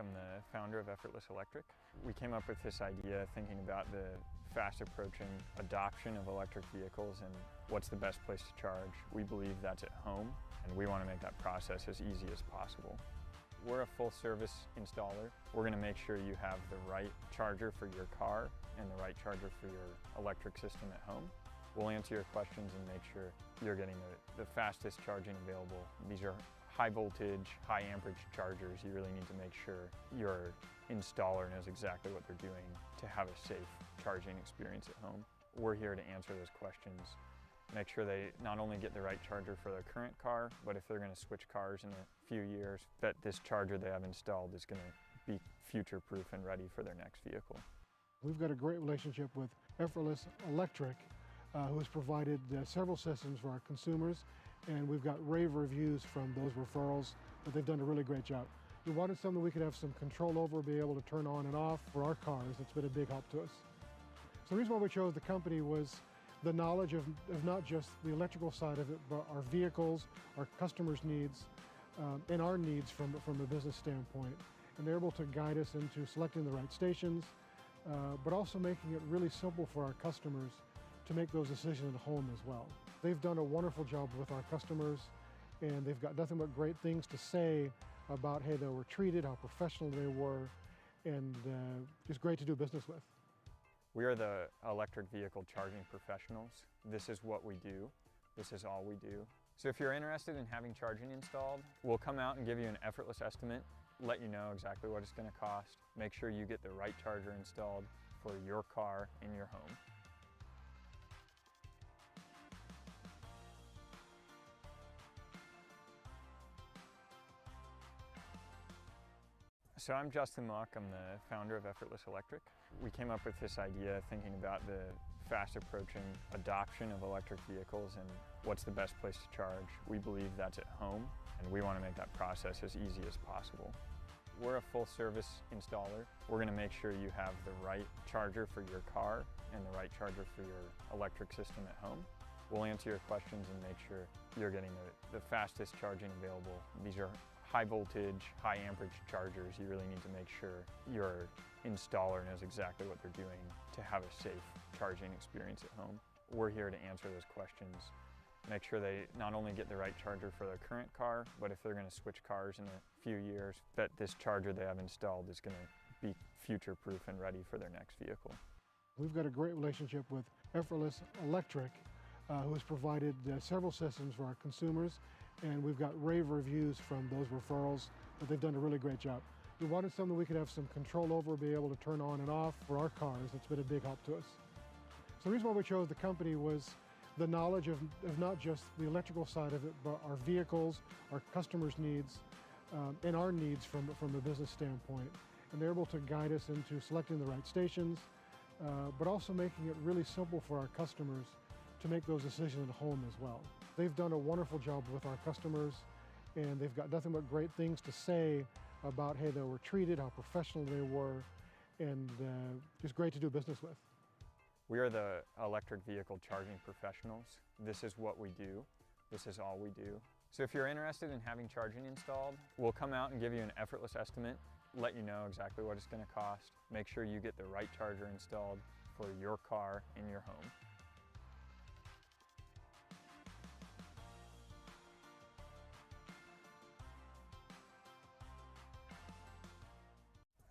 I'm the founder of Effortless Electric. We came up with this idea thinking about the fast approaching adoption of electric vehicles and what's the best place to charge. We believe that's at home, and we want to make that process as easy as possible. We're a full service installer. We're going to make sure you have the right charger for your car and the right charger for your electric system at home. We'll answer your questions and make sure you're getting the fastest charging available. These are high voltage, high amperage chargers. You really need to make sure your installer knows exactly what they're doing to have a safe charging experience at home. We're here to answer those questions. Make sure they not only get the right charger for their current car, but if they're going to switch cars in a few years, that this charger they have installed is going to be future-proof and ready for their next vehicle. We've got a great relationship with Effortless Electric, who has provided several systems for our consumers, and we've got rave reviews from those referrals that they've done a really great job. We wanted something we could have some control over, be able to turn on and off for our cars. It's been a big help to us. So the reason why we chose the company was the knowledge of not just the electrical side of it, but our vehicles, our customers' needs, and our needs from a business standpoint. And they're able to guide us into selecting the right stations, but also making it really simple for our customers to make those decisions at home as well. They've done a wonderful job with our customers, and they've got nothing but great things to say about how they were treated, how professional they were, and just great to do business with. We are the electric vehicle charging professionals. This is what we do. This is all we do. So if you're interested in having charging installed, we'll come out and give you an effortless estimate, let you know exactly what it's going to cost, make sure you get the right charger installed for your car in your home. So I'm Justin Muck, I'm the founder of Effortless Electric. We came up with this idea thinking about the fast approaching adoption of electric vehicles and what's the best place to charge. We believe that's at home, and we want to make that process as easy as possible. We're a full service installer. We're going to make sure you have the right charger for your car and the right charger for your electric system at home. We'll answer your questions and make sure you're getting the fastest charging available. These are high voltage, high amperage chargers. You really need to make sure your installer knows exactly what they're doing to have a safe charging experience at home. We're here to answer those questions. Make sure they not only get the right charger for their current car, but if they're going to switch cars in a few years, that this charger they have installed is going to be future-proof and ready for their next vehicle. We've got a great relationship with Effortless Electric, who has provided several systems for our consumers, and we've got rave reviews from those referrals that they've done a really great job. We wanted something we could have some control over, be able to turn on and off for our cars. It's been a big help to us. So the reason why we chose the company was the knowledge of not just the electrical side of it, but our vehicles, our customers' needs, and our needs from a business standpoint. And they're able to guide us into selecting the right stations, but also making it really simple for our customers to make those decisions at home as well. They've done a wonderful job with our customers, and they've got nothing but great things to say about how they were treated, how professional they were, and just great to do business with. We are the electric vehicle charging professionals. This is what we do. This is all we do. So if you're interested in having charging installed, we'll come out and give you an effortless estimate, let you know exactly what it's going to cost, make sure you get the right charger installed for your car in your home.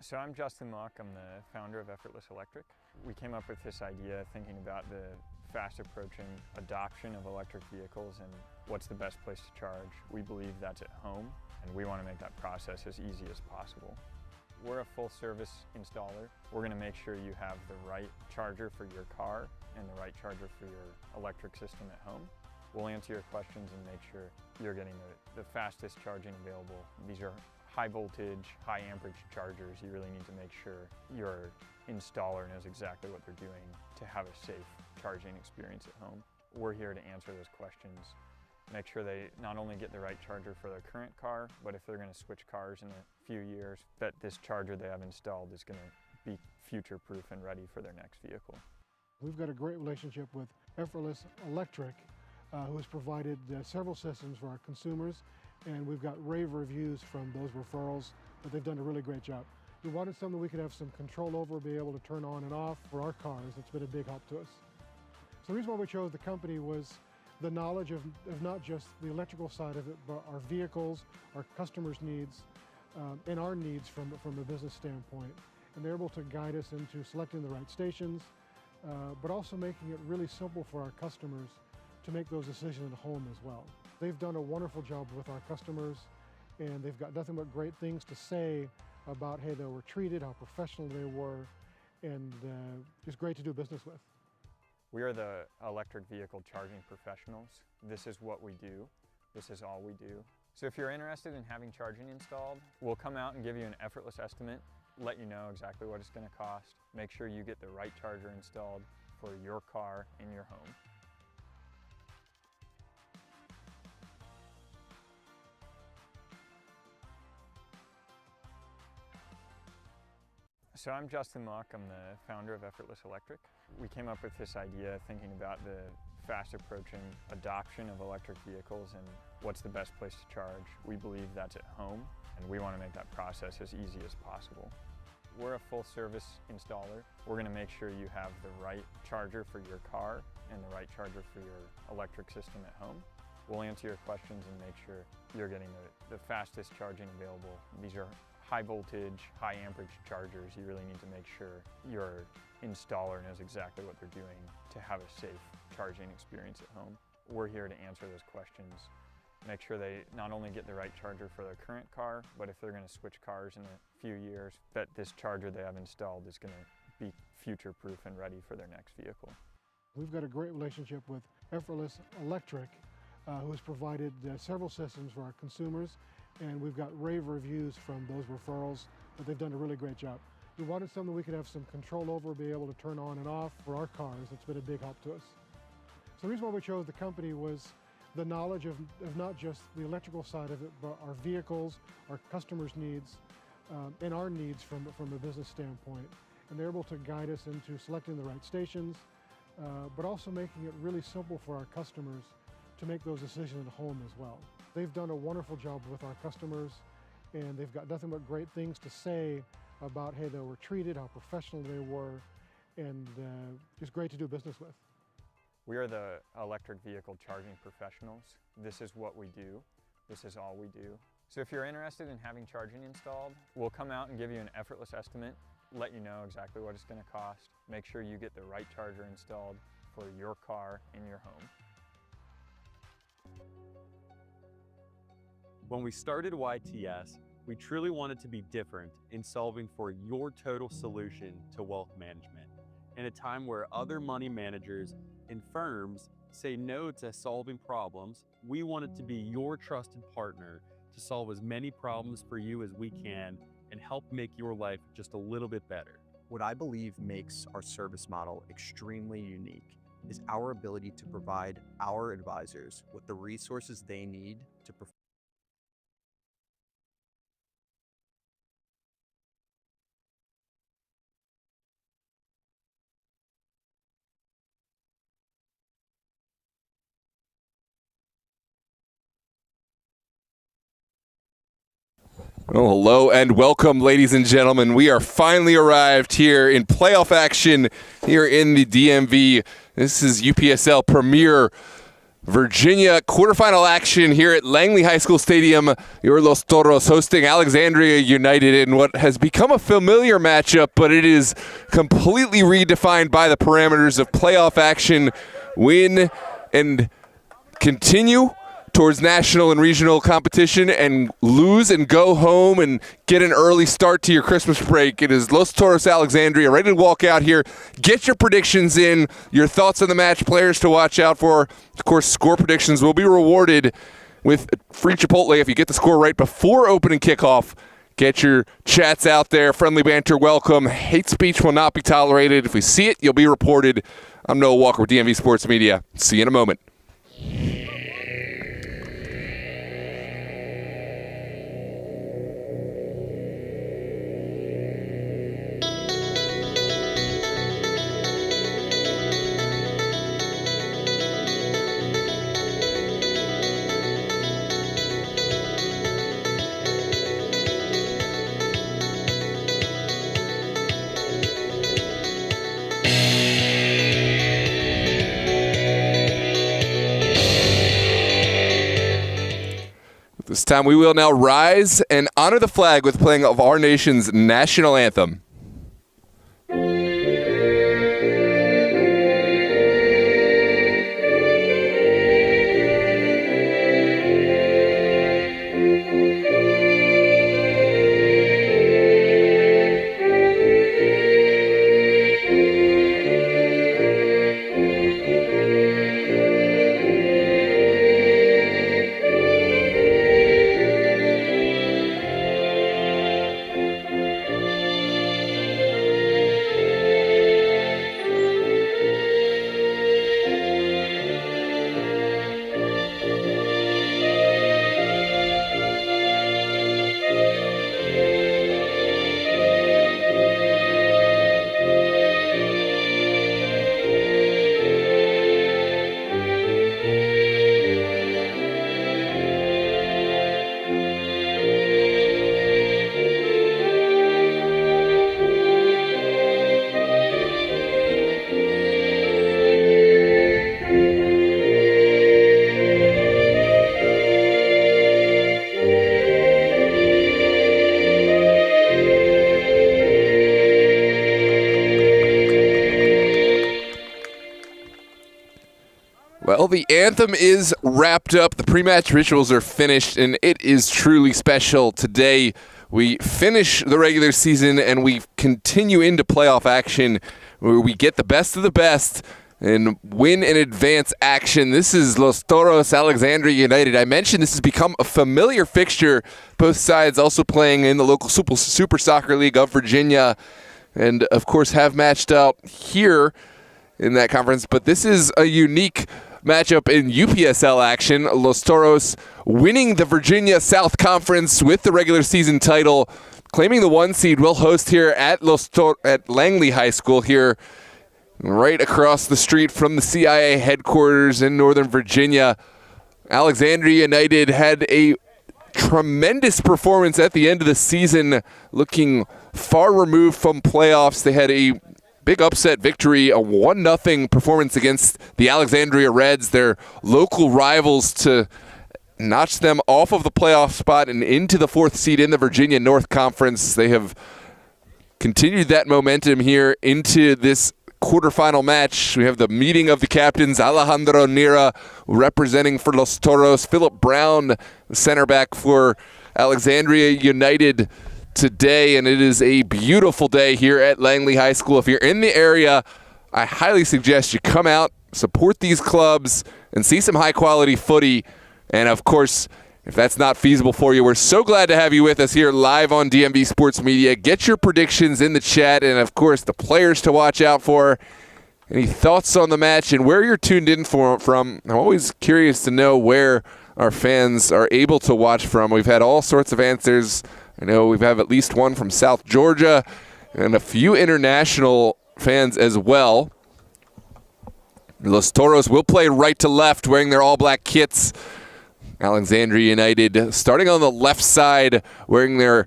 So I'm Justin Muck, I'm the founder of Effortless Electric. We came up with this idea thinking about the fast approaching adoption of electric vehicles and what's the best place to charge. We believe that's at home, and we want to make that process as easy as possible. We're a full service installer. We're going to make sure you have the right charger for your car and the right charger for your electric system at home. We'll answer your questions and make sure you're getting the fastest charging available. These are high voltage, high amperage chargers. You really need to make sure your installer knows exactly what they're doing to have a safe charging experience at home. We're here to answer those questions. Make sure they not only get the right charger for their current car, but if they're going to switch cars in a few years, that this charger they have installed is going to be future-proof and ready for their next vehicle. We've got a great relationship with Effortless Electric, who has provided several systems for our consumers, and we've got rave reviews from those referrals but they've done a really great job. We wanted something we could have some control over, be able to turn on and off for our cars. It's been a big help to us. So the reason why we chose the company was the knowledge of not just the electrical side of it, but our vehicles, our customers' needs, and our needs from a business standpoint. And they're able to guide us into selecting the right stations, but also making it really simple for our customers to make those decisions at home as well. They've done a wonderful job with our customers, and they've got nothing but great things to say about, hey, they were treated, how professional they were, and just great to do business with. We are the electric vehicle charging professionals. This is what we do. This is all we do. So if you're interested in having charging installed, we'll come out and give you an effortless estimate, let you know exactly what it's going to cost, make sure you get the right charger installed for your car in your home. So I'm Justin Mock, I'm the founder of Effortless Electric. We came up with this idea thinking about the fast approaching adoption of electric vehicles and what's the best place to charge. We believe that's at home, and we want to make that process as easy as possible. We're a full service installer. We're going to make sure you have the right charger for your car and the right charger for your electric system at home. We'll answer your questions and make sure you're getting the fastest charging available. These are high voltage, high amperage chargers. You really need to make sure your installer knows exactly what they're doing to have a safe charging experience at home. We're here to answer those questions, make sure they not only get the right charger for their current car, but if they're going to switch cars in a few years, that this charger they have installed is going to be future-proof and ready for their next vehicle. We've got a great relationship with Effortless Electric, who has provided several systems for our consumers, and we've got rave reviews from those referrals that they've done a really great job. We wanted something we could have some control over, be able to turn on and off for our cars. It's been a big help to us. So the reason why we chose the company was the knowledge of not just the electrical side of it, but our vehicles, our customers' needs, and our needs from a business standpoint. And they're able to guide us into selecting the right stations, but also making it really simple for our customers to make those decisions at home as well. They've done a wonderful job with our customers, and they've got nothing but great things to say about, hey, they were treated, how professional they were, and just great to do business with. We are the electric vehicle charging professionals. This is what we do. This is all we do. So if you're interested in having charging installed, we'll come out and give you an effortless estimate, let you know exactly what it's going to cost, make sure you get the right charger installed for your car in your home. When we started YTS, we truly wanted to be different in solving for your total solution to wealth management. In a time where other money managers and firms say no to solving problems, we wanted to be your trusted partner to solve as many problems for you as we can and help make your life just a little bit better. What I believe makes our service model extremely unique is our ability to provide our advisors with the resources they need to perform. Well, hello and welcome, ladies and gentlemen. We are finally arrived here in playoff action here in the DMV. This is UPSL Premier Virginia quarterfinal action here at Langley High School Stadium. Your Los Toros hosting Alexandria United in what has become a familiar matchup, but it is completely redefined by the parameters of playoff action. Win and continue towards national and regional competition, and lose and go home and get an early start to your Christmas break. It is Los Toros Alexandria ready to walk out here. Get your predictions in, your thoughts on the match, players to watch out for. Of course, score predictions will be rewarded with free Chipotle if you get the score right before opening kickoff. Get your chats out there. Friendly banter welcome. Hate speech will not be tolerated. If we see it, you'll be reported. I'm Noah Walker with DMV Sports Media. See you in a moment. This time we will now rise and honor the flag with playing of our nation's national anthem. Well, the anthem is wrapped up. The pre-match rituals are finished, and it is truly special. Today, we finish the regular season, and we continue into playoff action where we get the best of the best and win and advance action. This is Los Toros Alexandria United. I mentioned this has become a familiar fixture. Both sides also playing in the local Super Soccer League of Virginia and, of course, have matched up here in that conference. But this is a unique matchup in UPSL action. Los Toros winning the Virginia South Conference with the regular season title, claiming the 1 seed. Will host here at at Langley High School here, right across the street from the CIA headquarters in Northern Virginia. Alexandria United had a tremendous performance at the end of the season, looking far removed from playoffs. They had a big upset victory, a 1-0 performance against the Alexandria Reds, their local rivals, to notch them off of the playoff spot and into the 4th seed in the Virginia North Conference. They have continued that momentum here into this quarterfinal match. We have the meeting of the captains, Alejandro Nira representing for Los Toros, Philip Brown, center back for Alexandria United today, and it is a beautiful day here at Langley High School. If you're in the area, I highly suggest you come out, support these clubs, and see some high-quality footy. And, of course, if that's not feasible for you, we're so glad to have you with us here live on DMV Sports Media. Get your predictions in the chat, and, of course, the players to watch out for. Any thoughts on the match and where you're tuned in from? I'm always curious to know where our fans are able to watch from. We've had all sorts of answers. I know we've had at least one from South Georgia and a few international fans as well. Los Toros will play right to left, wearing their all-black kits. Alexandria United starting on the left side, wearing their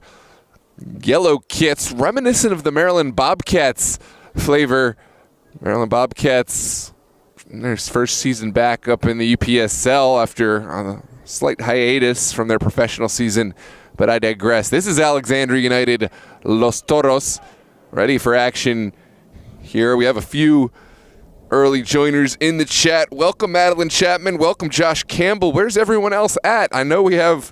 yellow kits, reminiscent of the Maryland Bobcats flavor. Maryland Bobcats, in their first season back up in the UPSL after a slight hiatus from their professional season. But I digress. This is Alexandria United, Los Toros, ready for action here. We have a few early joiners in the chat. Welcome, Madeline Chapman. Welcome, Josh Campbell. Where's everyone else at? I know we have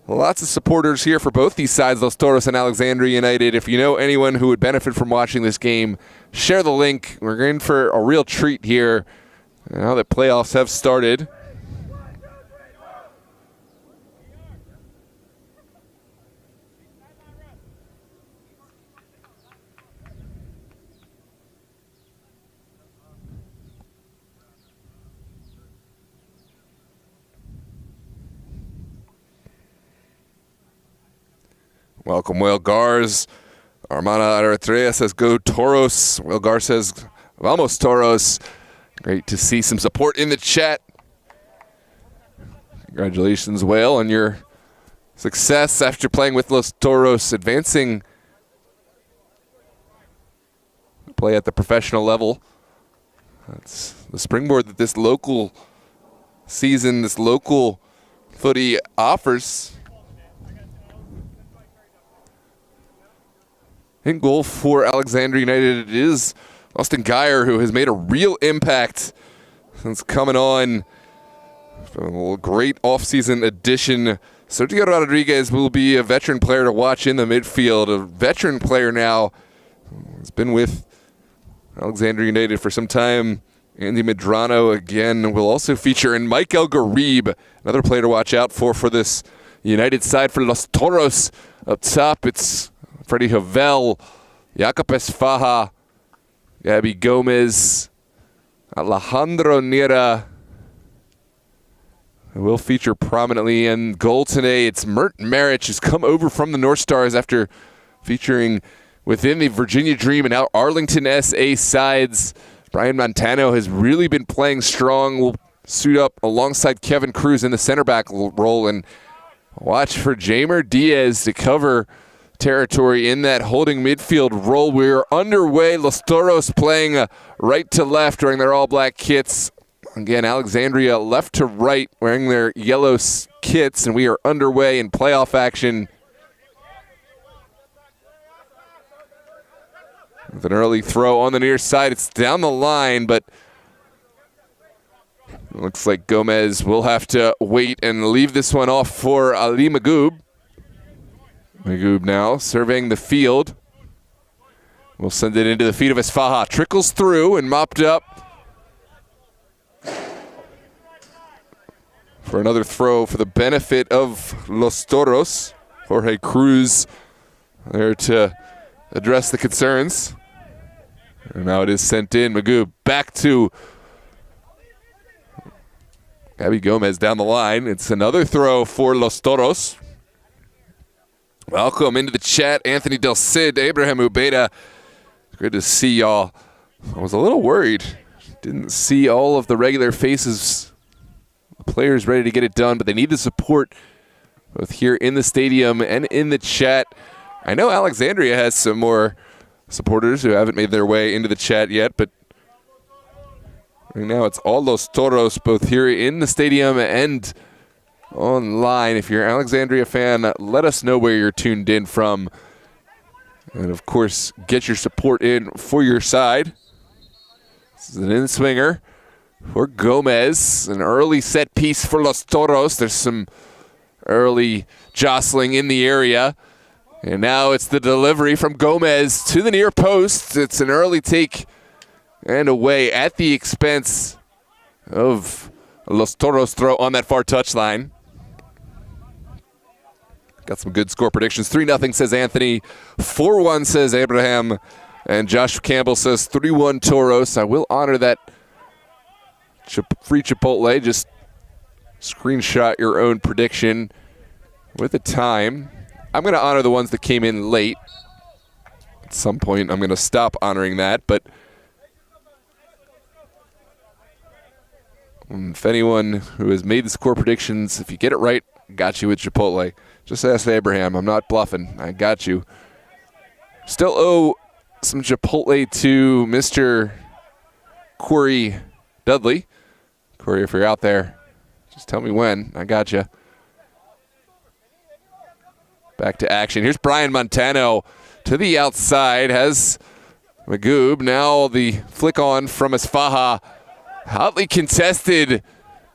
lots of supporters here for both these sides, Los Toros and Alexandria United. If you know anyone who would benefit from watching this game, share the link. We're in for a real treat here now that playoffs have started. Welcome, Will Gars. Armana Eritrea says, go Toros. Will Gar says, vamos Toros. Great to see some support in the chat. Congratulations, Will, on your success after playing with Los Toros, advancing play at the professional level. That's the springboard that this local season, this local footy offers. In goal for Alexandria United, it is Austin Geyer, who has made a real impact since coming on. A great offseason addition. Sergio Rodriguez will be a veteran player to watch in the midfield. A veteran player now. He's been with Alexandria United for some time. Andy Medrano again will also feature. And Mike El Garib, another player to watch out for this United side for Los Toros. Up top, it's Freddie Havel, Jacob Esfaha, Gabby Gomez, Alejandro Nira, who will feature prominently. In goal today, it's Mert Marich, who's come over from the North Stars after featuring within the Virginia Dream and now Arlington SA sides. Brian Montano has really been playing strong. Will suit up alongside Kevin Cruz in the center back role, and watch for Jamer Diaz to cover territory in that holding midfield role. We're underway. Los Toros playing right to left wearing their all-black kits. Again, Alexandria left to right wearing their yellow kits, and we are underway in playoff action. With an early throw on the near side. It's down the line, but it looks like Gomez will have to wait and leave this one off for Ali Magoob. Magoob now surveying the field. We'll send it into the feet of Esfaha. Trickles through and mopped up for another throw for the benefit of Los Toros. Jorge Cruz there to address the concerns. And now it is sent in. Magoob back to Gabby Gomez down the line. It's another throw for Los Toros. Welcome into the chat, Anthony Del Cid, Abraham Ubeda. Good to see y'all. I was a little worried. Didn't see all of the regular faces. The players ready to get it done, but they need the support both here in the stadium and in the chat. I know Alexandria has some more supporters who haven't made their way into the chat yet, but right now it's all Los Toros, both here in the stadium and online. If you're an Alexandria fan, let us know where you're tuned in from. And of course, get your support in for your side. This is an in-swinger for Gomez. An early set piece for Los Toros. There's some early jostling in the area. And now it's the delivery from Gomez to the near post. It's an early take and away at the expense of Los Toros throw on that far touchline. Got some good score predictions. 3-0 says Anthony. 4-1 says Abraham. And Josh Campbell says 3-1 Toros. I will honor that free Chipotle. Just screenshot your own prediction with the time. I'm going to honor the ones that came in late. At some point, I'm going to stop honoring that. But if anyone who has made the score predictions, if you get it right, got you with Chipotle. Just ask Abraham. I'm not bluffing. I got you. Still owe some Chipotle to Mr. Corey Dudley. Corey, if you're out there, just tell me when. I got you. Back to action. Here's Brian Montano to the outside. Has Magoob. Now the flick on from Esfaha. Hotly contested.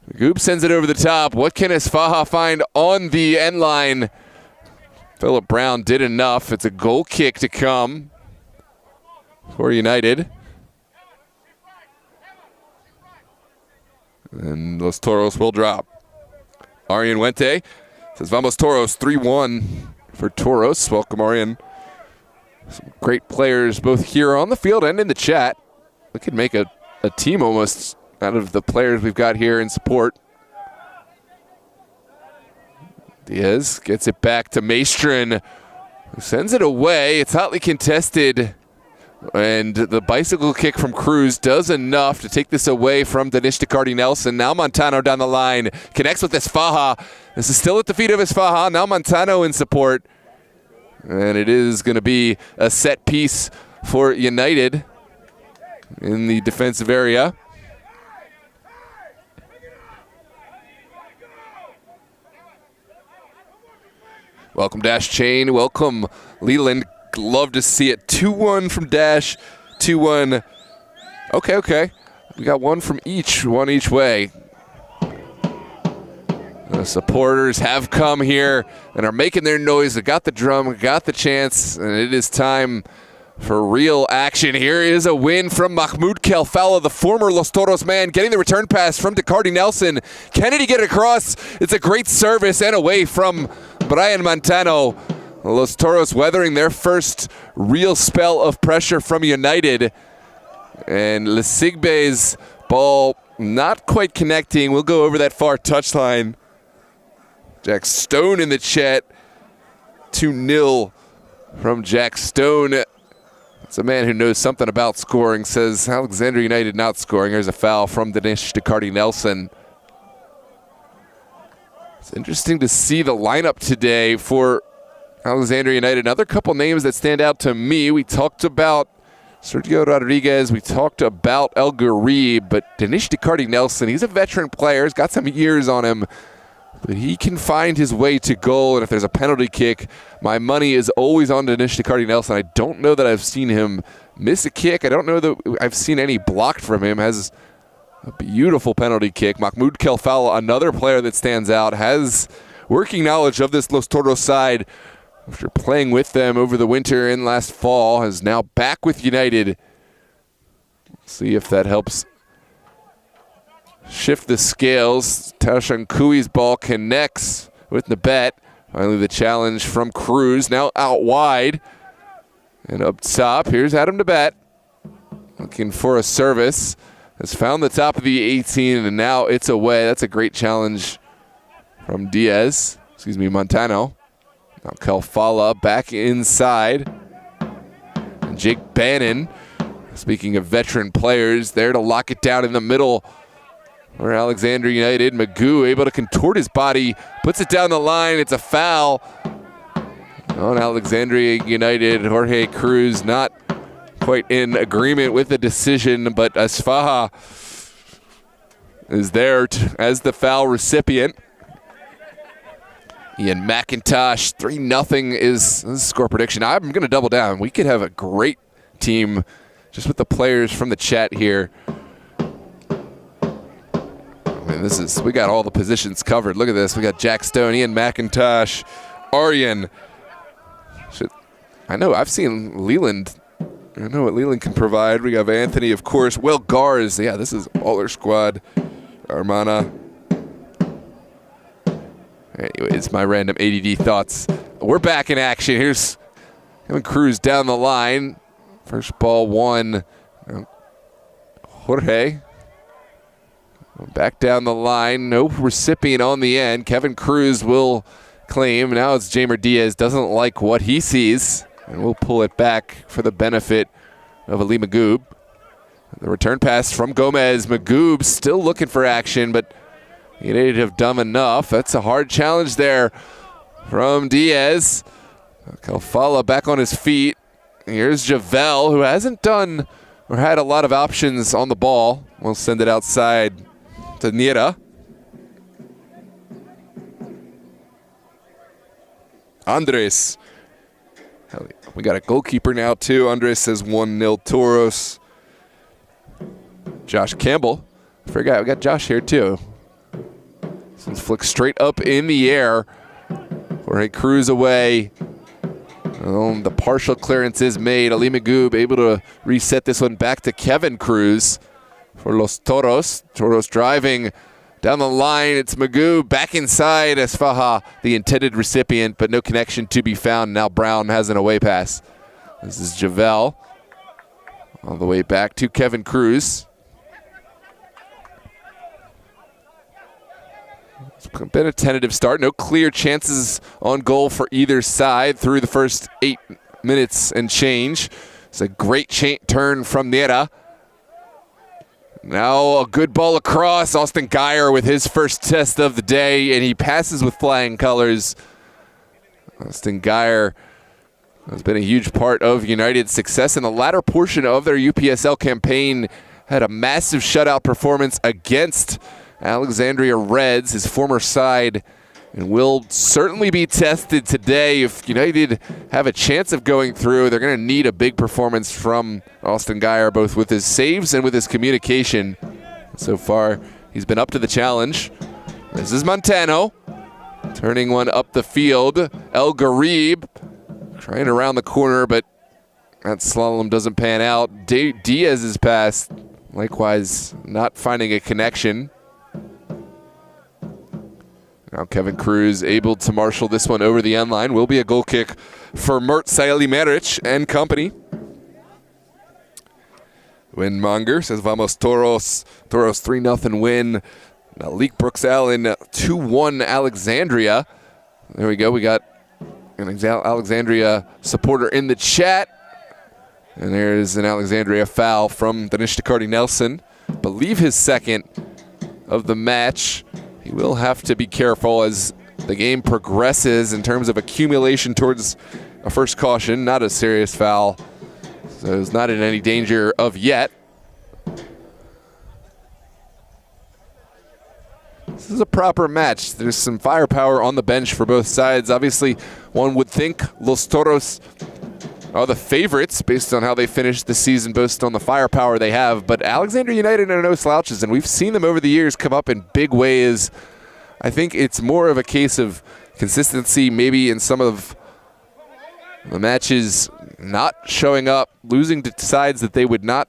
Magoob sends it over the top. What can Esfaha find on the end line? Philip Brown did enough. It's a goal kick to come for United. And Los Toros will drop. Arian Wente says, Vamos Toros, 3-1 for Toros. Welcome, Arian. Some great players both here on the field and in the chat. We could make a team almost out of the players we've got here in support. Diaz gets it back to Maestrin, who sends it away. It's hotly contested. And the bicycle kick from Cruz does enough to take this away from Danish Nelson. Now Montano down the line. Connects with Esfaha. This is still at the feet of Esfaha. Now Montano in support. And it is going to be a set piece for United in the defensive area. Welcome Dash Chain. Welcome Leland Love to see it. 2-1 from Dash, 2-1. Okay. We got one each way. The supporters have come here and are making their noise. They got the drum, got the chance, and it is time for real action. Here is a win from Mahmoud Kelfala, the former Los Toros man, getting the return pass from DeCardi Nelson. Kennedy get it across. It's a great service and away from Brian Montano. Los Toros weathering their first real spell of pressure from United. And Lesigbe's ball not quite connecting. We'll go over that far touchline. Jack Stone in the chat. 2-0 from Jack Stone. It's a man who knows something about scoring. Says Alexandria United not scoring. Here's a foul from Dinesh DeCardi Nelson. It's interesting to see the lineup today for Alexandria United. Another couple names that stand out to me. We talked about Sergio Rodriguez. We talked about El Garib, but Dinesh DeCardi Nelson, he's a veteran player. He's got some years on him, but he can find his way to goal. And if there's a penalty kick, my money is always on Dinesh DeCardi Nelson. I don't know that I've seen him miss a kick. I don't know that I've seen any blocked from him. Has a beautiful penalty kick. Mahmoud Kelfala, another player that stands out, has working knowledge of this Los Toros side after playing with them over the winter and last fall, is now back with United. See if that helps shift the scales. Tashan Kui's ball connects with Nabet. Finally the challenge from Cruz, now out wide. And up top, here's Adam Nabet, looking for a service. Has found the top of the 18, and now it's away. That's a great challenge from Montano. Now Kelfala back inside. And Jake Bannon, speaking of veteran players, there to lock it down in the middle for Alexandria United. Magoo able to contort his body, puts it down the line. It's a foul on Alexandria United. Jorge Cruz not quite in agreement with the decision, but Asfaha is there as the foul recipient. Ian McIntosh, 3-0 is the score prediction. I'm going to double down. We could have a great team just with the players from the chat here. I mean, we got all the positions covered. Look at this. We got Jack Stone, Ian McIntosh, Aryan. I know, I've seen Leland. I know what Leland can provide. We have Anthony, of course. Will Gars. Yeah, this is all our squad. Armana. Anyways, my random ADD thoughts. We're back in action. Here's Kevin Cruz down the line. First ball won. Jorge. Back down the line. No recipient on the end. Kevin Cruz will claim. Now it's Jamer Diaz. Doesn't like what he sees. And we'll pull it back for the benefit of Ali Magoob. The return pass from Gomez. Magoob still looking for action, but United have done enough. That's a hard challenge there from Diaz. Kelfala back on his feet. Here's Javel, who hasn't done or had a lot of options on the ball. We'll send it outside to Niera. Andres. We got a goalkeeper now, too. Andres says 1-0 Toros. Josh Campbell. I forgot, we got Josh here, too. This flicks straight up in the air. Jorge Cruz away. The partial clearance is made. Ali Magoob able to reset this one back to Kevin Cruz for Los Toros. Toros driving down the line. It's Magoob back inside. Asfaha, the intended recipient, but no connection to be found. Now Brown has an away pass. This is Javel. All the way back to Kevin Cruz. It's been a tentative start. No clear chances on goal for either side through the first 8 minutes and change. It's a great turn from Niera. Now a good ball across. Austin Geyer with his first test of the day, and he passes with flying colors. Austin Geyer has been a huge part of United's success in the latter portion of their UPSL campaign. Had a massive shutout performance against Alexandria Reds, his former side and will certainly be tested today. If United have a chance of going through, they're going to need a big performance from Austin Geyer, both with his saves and with his communication. So far, he's been up to the challenge. This is Montano, turning one up the field. El Garib trying around the corner, but that slalom doesn't pan out. Diaz's pass, likewise, not finding a connection. Now Kevin Cruz able to marshal this one over the end line. Will be a goal kick for Mert Sayali-Maric and company. Windmonger says, "Vamos Toros." Toros 3-0 win. Malik Brooks Allen 2-1 Alexandria. There we go. We got an Alexandria supporter in the chat. And there's an Alexandria foul from Danish DeCardi Nelson. Believe his second of the match. He will have to be careful as the game progresses in terms of accumulation towards a first caution. Not a serious foul, so he's not in any danger of yet. This is a proper match. There's some firepower on the bench for both sides. Obviously, one would think Los Toros are the favorites based on how they finished the season, based on the firepower they have. But Alexandria United are no slouches, and we've seen them over the years come up in big ways. I think it's more of a case of consistency, maybe in some of the matches not showing up, losing to sides that they would not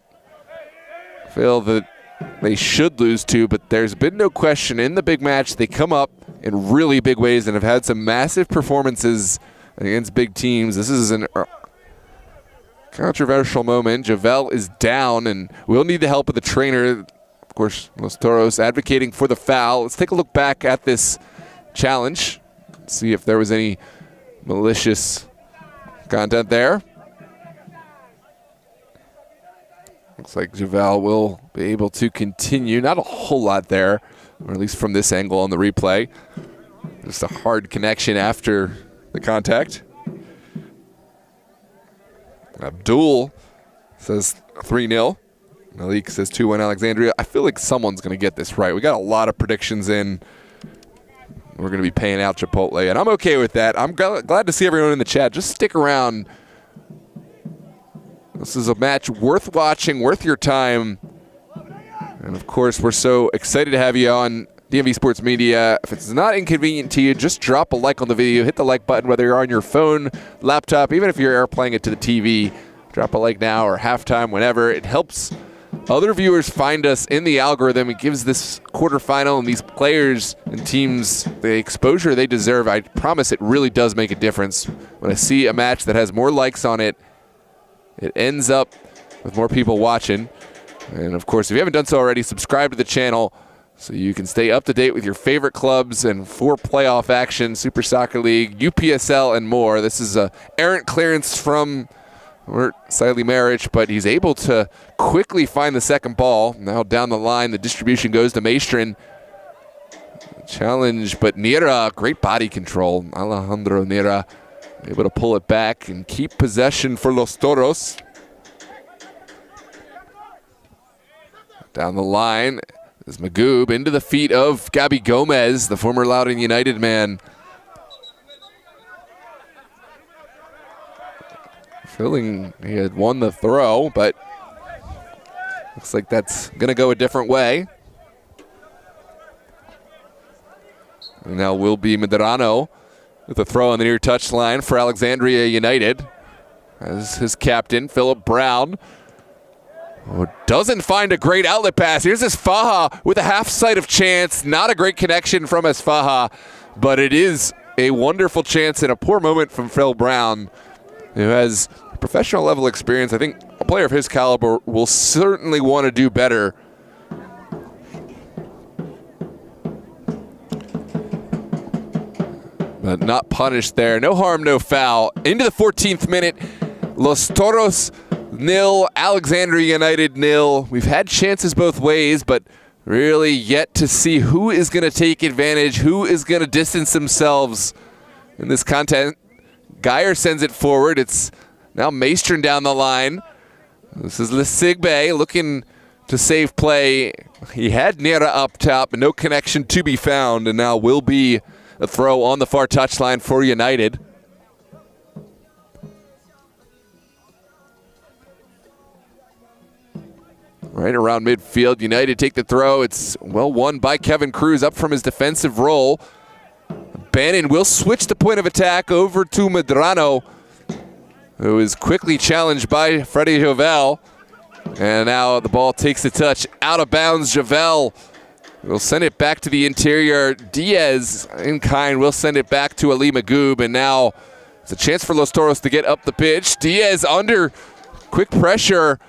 feel that they should lose to. But there's been no question in the big match they come up in really big ways and have had some massive performances against big teams. This is an controversial moment. Javel is down, and we'll need the help of the trainer. Of course, Los Toros advocating for the foul. Let's take a look back at this challenge, see if there was any malicious content there. Looks like Javel will be able to continue. Not a whole lot there, or at least from this angle on the replay. Just a hard connection after the contact. Abdul says 3-0. Malik says 2-1 Alexandria. I feel like someone's going to get this right. We got a lot of predictions in. We're going to be paying out Chipotle, and I'm okay with that. I'm glad to see everyone in the chat. Just stick around. This is a match worth watching, worth your time. And, of course, we're so excited to have you on DMV Sports Media. If it's not inconvenient to you, just drop a like on the video. Hit the like button, whether you're on your phone, laptop, even if you're playing it to the TV. Drop a like now or halftime, whenever. It helps other viewers find us in the algorithm. It gives this quarterfinal and these players and teams the exposure they deserve. I promise it really does make a difference. When I see a match that has more likes on it, it ends up with more people watching. And, of course, if you haven't done so already, subscribe to the channel so you can stay up to date with your favorite clubs and for playoff action, Super Soccer League, UPSL, and more. This is a errant clearance from Sayali-Maric, but he's able to quickly find the second ball. Now down the line, the distribution goes to Maestrin. Challenge, but Nira, great body control. Alejandro Nira able to pull it back and keep possession for Los Toros. Down the line is Magoob into the feet of Gabby Gomez, the former Loudoun United man. Feeling he had won the throw, but looks like that's going to go a different way. And now will be Medrano with a throw on the near touchline for Alexandria United. As his captain, Philip Brown, doesn't find a great outlet pass. Here's Esfaha with a half sight of chance. Not a great connection from Esfaha, but it is a wonderful chance and a poor moment from Phil Brown, who has professional level experience. I think a player of his caliber will certainly want to do better. But not punished there. No harm, no foul. Into the 14th minute. Los Toros 0, Alexandria United 0. We've had chances both ways, but really yet to see who is going to take advantage, who is going to distance themselves in this content. Geyer sends it forward. It's now Maestrin down the line. This is Lesigbe looking to save play. He had Nera up top, but no connection to be found, and now will be a throw on the far touchline for United. Right around midfield, United take the throw. It's well won by Kevin Cruz up from his defensive role. Bannon will switch the point of attack over to Medrano, who is quickly challenged by Freddie Jovel. And now the ball takes the touch out of bounds. Jovel will send it back to the interior. Diaz, in kind, will send it back to Ali Magoob. And now it's a chance for Los Toros to get up the pitch. Diaz under quick pressure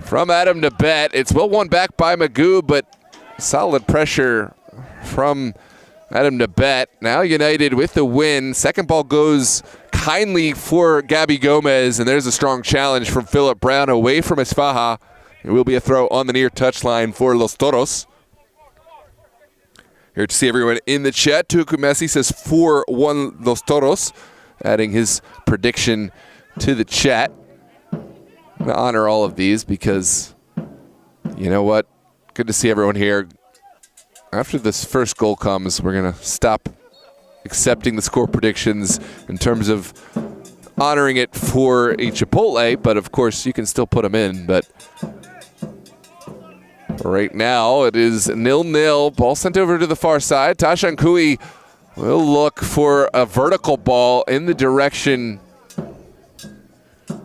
from Adam Nabet. It's well won back by Magoob, but solid pressure from Adam Nabet. Now United with the win. Second ball goes kindly for Gabby Gomez, and there's a strong challenge from Philip Brown away from Esfaha. It will be a throw on the near touchline for Los Toros. Here to see everyone in the chat. Tuku Messi says 4-1 Los Toros, adding his prediction to the chat. I'm going to honor all of these because, you know what? Good to see everyone here. After this first goal comes, we're going to stop accepting the score predictions in terms of honoring it for a Chipotle, but of course you can still put them in. But right now it is 0-0. Ball sent over to the far side. Tashan Kui will look for a vertical ball in the direction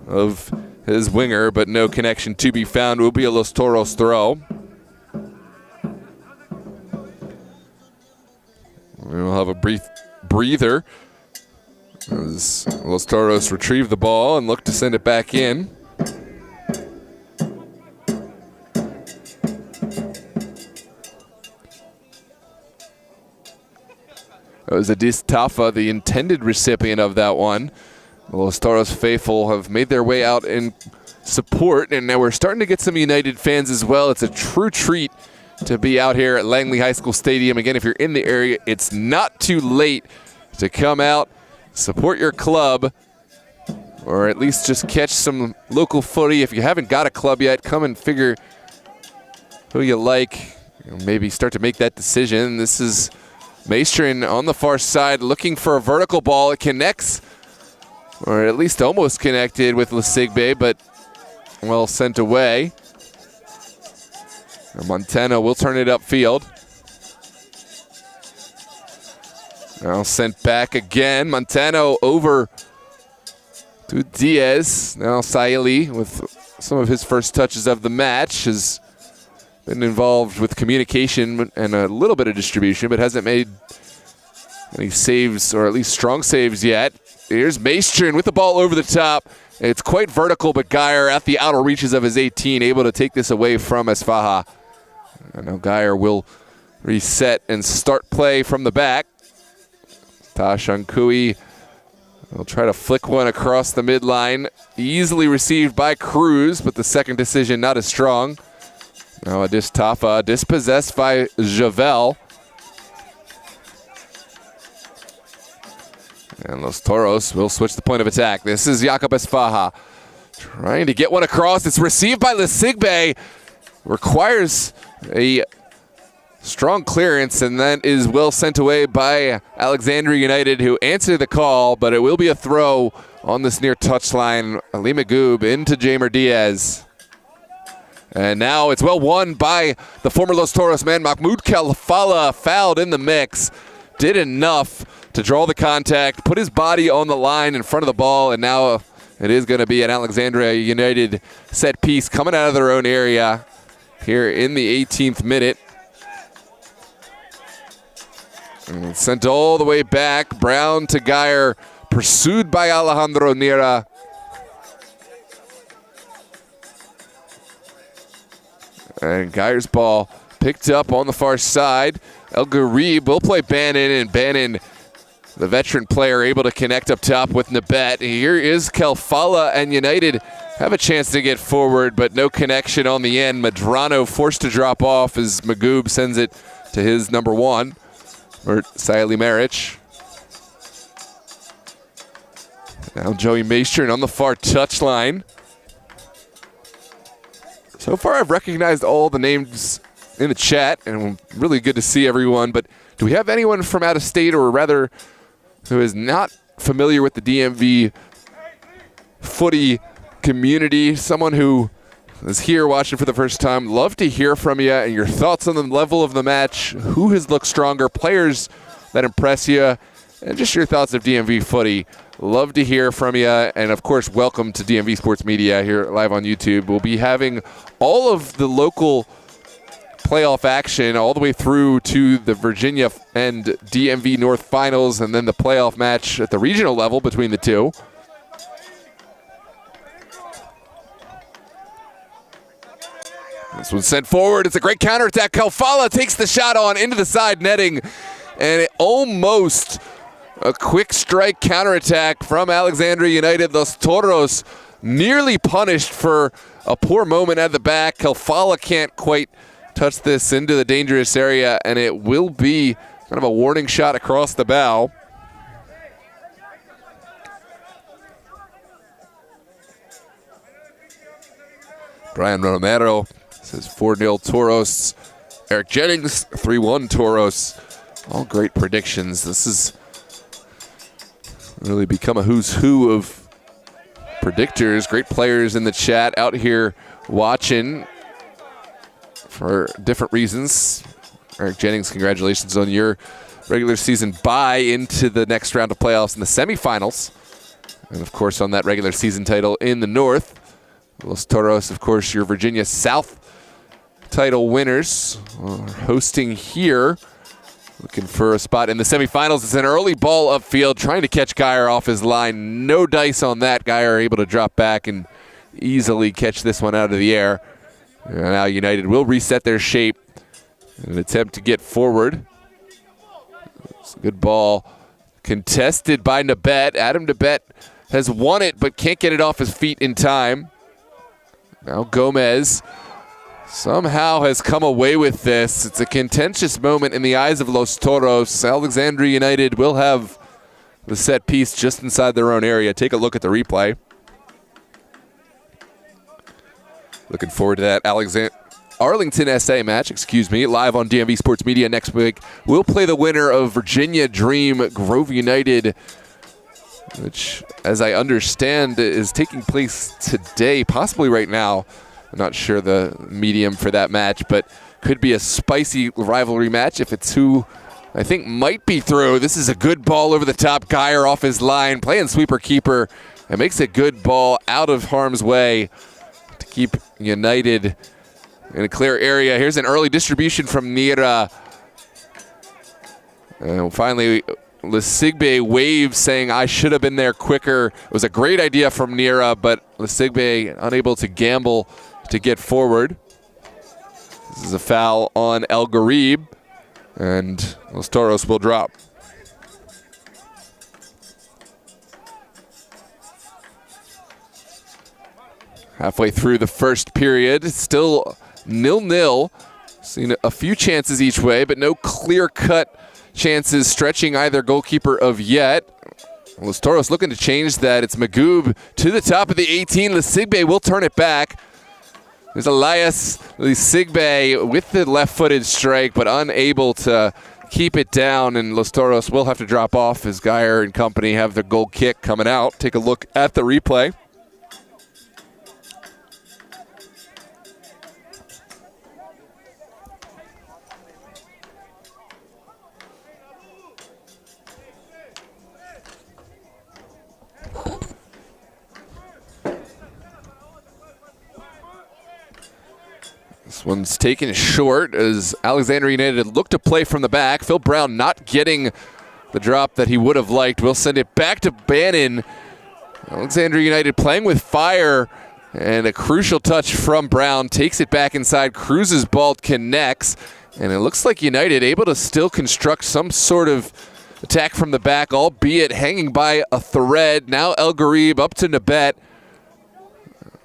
of his winger, but no connection to be found. Will be a Los Toros throw. We'll have a brief breather as Los Toros retrieve the ball and look to send it back in. It was Adis Tafa, the intended recipient of that one. The Los Toros faithful have made their way out in support, and now we're starting to get some United fans as well. It's a true treat to be out here at Langley High School Stadium. Again, if you're in the area, it's not too late to come out, support your club, or at least just catch some local footy. If you haven't got a club yet, come and figure who you like. Maybe start to make that decision. This is Maestrin on the far side looking for a vertical ball. It connects, or at least almost connected with Lesigbe, but well sent away. Montano will turn it upfield. Now sent back again. Montano over to Diaz. Now Saili with some of his first touches of the match has been involved with communication and a little bit of distribution, but hasn't made any saves, or at least strong saves yet. Here's Maestrin with the ball over the top. It's quite vertical, but Geyer at the outer reaches of his 18, able to take this away from Esfaha. And now Geyer will reset and start play from the back. Tashan Kui will try to flick one across the midline. Easily received by Cruz, but the second decision not as strong. Now Adis Tafa dispossessed by Javel. And Los Toros will switch the point of attack. This is Jakob Esfaha trying to get one across. It's received by Lesigbe. Requires a strong clearance, and that is well sent away by Alexandria United, who answer the call, but it will be a throw on this near touchline. Ali Magoob into Jamer Diaz. And now it's well won by the former Los Toros man, Mahmoud Kalfala, fouled in the mix. Did enough to draw the contact, put his body on the line in front of the ball, and now it is going to be an Alexandria United set piece coming out of their own area here in the 18th minute. And sent all the way back. Brown to Geyer, pursued by Alejandro Nira. And Geyer's ball picked up on the far side. El Garib will play Bannon, and Bannon, the veteran player, able to connect up top with Nabet. Here is Kalfala, and United have a chance to get forward, but no connection on the end. Medrano forced to drop off as Magoob sends it to his number one, or Saili Maric. Now Joey Maestrin on the far touchline. So far I've recognized all the names in the chat, and really good to see everyone, but Do we have anyone from out of state, or rather who is not familiar with the DMV footy community, someone who is here watching for the first time? Love to hear from you and your thoughts on the level of the match, who has looked stronger, players that impress you, and just your thoughts of DMV footy. Love to hear from you, and of course, welcome to DMV Sports Media here live on YouTube. We'll be having all of the local playoff action all the way through to the Virginia and DMV North finals, and then the playoff match at the regional level between the two. This one's sent forward. It's a great counterattack. Kalfala takes the shot on into the side netting, and it almost a quick strike counterattack from Alexandria United. Los Toros nearly punished for a poor moment at the back. Kalfala can't quite touch this into the dangerous area, and it will be kind of a warning shot across the bow. Brian Romero says 4-0 Toros. Eric Jennings, 3-1 Toros. All great predictions. This has really become a who's who of predictors. Great players in the chat out here watching for different reasons. Eric Jennings, congratulations on your regular season bye into the next round of playoffs in the semifinals. And of course on that regular season title in the North. Los Toros, of course, your Virginia South title winners are hosting here. Looking for a spot in the semifinals. It's an early ball upfield, trying to catch Geyer off his line. No dice on that. Geyer able to drop back and easily catch this one out of the air. And now United will reset their shape in an attempt to get forward. It's a good ball. Contested by Nabet. Adam Nabet has won it, but can't get it off his feet in time. Now Gomez somehow has come away with this. It's a contentious moment in the eyes of Los Toros. Alexandria United will have the set piece just inside their own area. Take a look at the replay. Looking forward to that Arlington SA match, live on DMV Sports Media next week. We'll play the winner of Virginia Dream Grove United, which, as I understand, is taking place today, possibly right now. I'm not sure the medium for that match, but could be a spicy rivalry match if it's who I think might be through. This is a good ball over the top. Geyer off his line, playing sweeper keeper, and makes a good ball out of harm's way to keep United in a clear area. Here's an early distribution from Nira. And finally, Lesigbe waves saying, I should have been there quicker. It was a great idea from Nira, but Lesigbe unable to gamble to get forward. This is a foul on El Garib, and Los Toros will drop. Halfway through the first period, still 0-0. Seen a few chances each way, but no clear-cut chances stretching either goalkeeper of yet. Los Toros looking to change that. It's Magoob to the top of the 18. Lesigbe will turn it back. There's Elias Lesigbe with the left-footed strike, but unable to keep it down, and Los Toros will have to drop off as Geyer and company have their goal kick coming out. Take a look at the replay. This one's taken short as Alexandria United look to play from the back. Phil Brown not getting the drop that he would have liked. We'll send it back to Bannon. Alexandria United playing with fire, and a crucial touch from Brown. Takes it back inside. Cruz's ball connects, and it looks like United able to still construct some sort of attack from the back, albeit hanging by a thread. Now El Garib up to Nabet.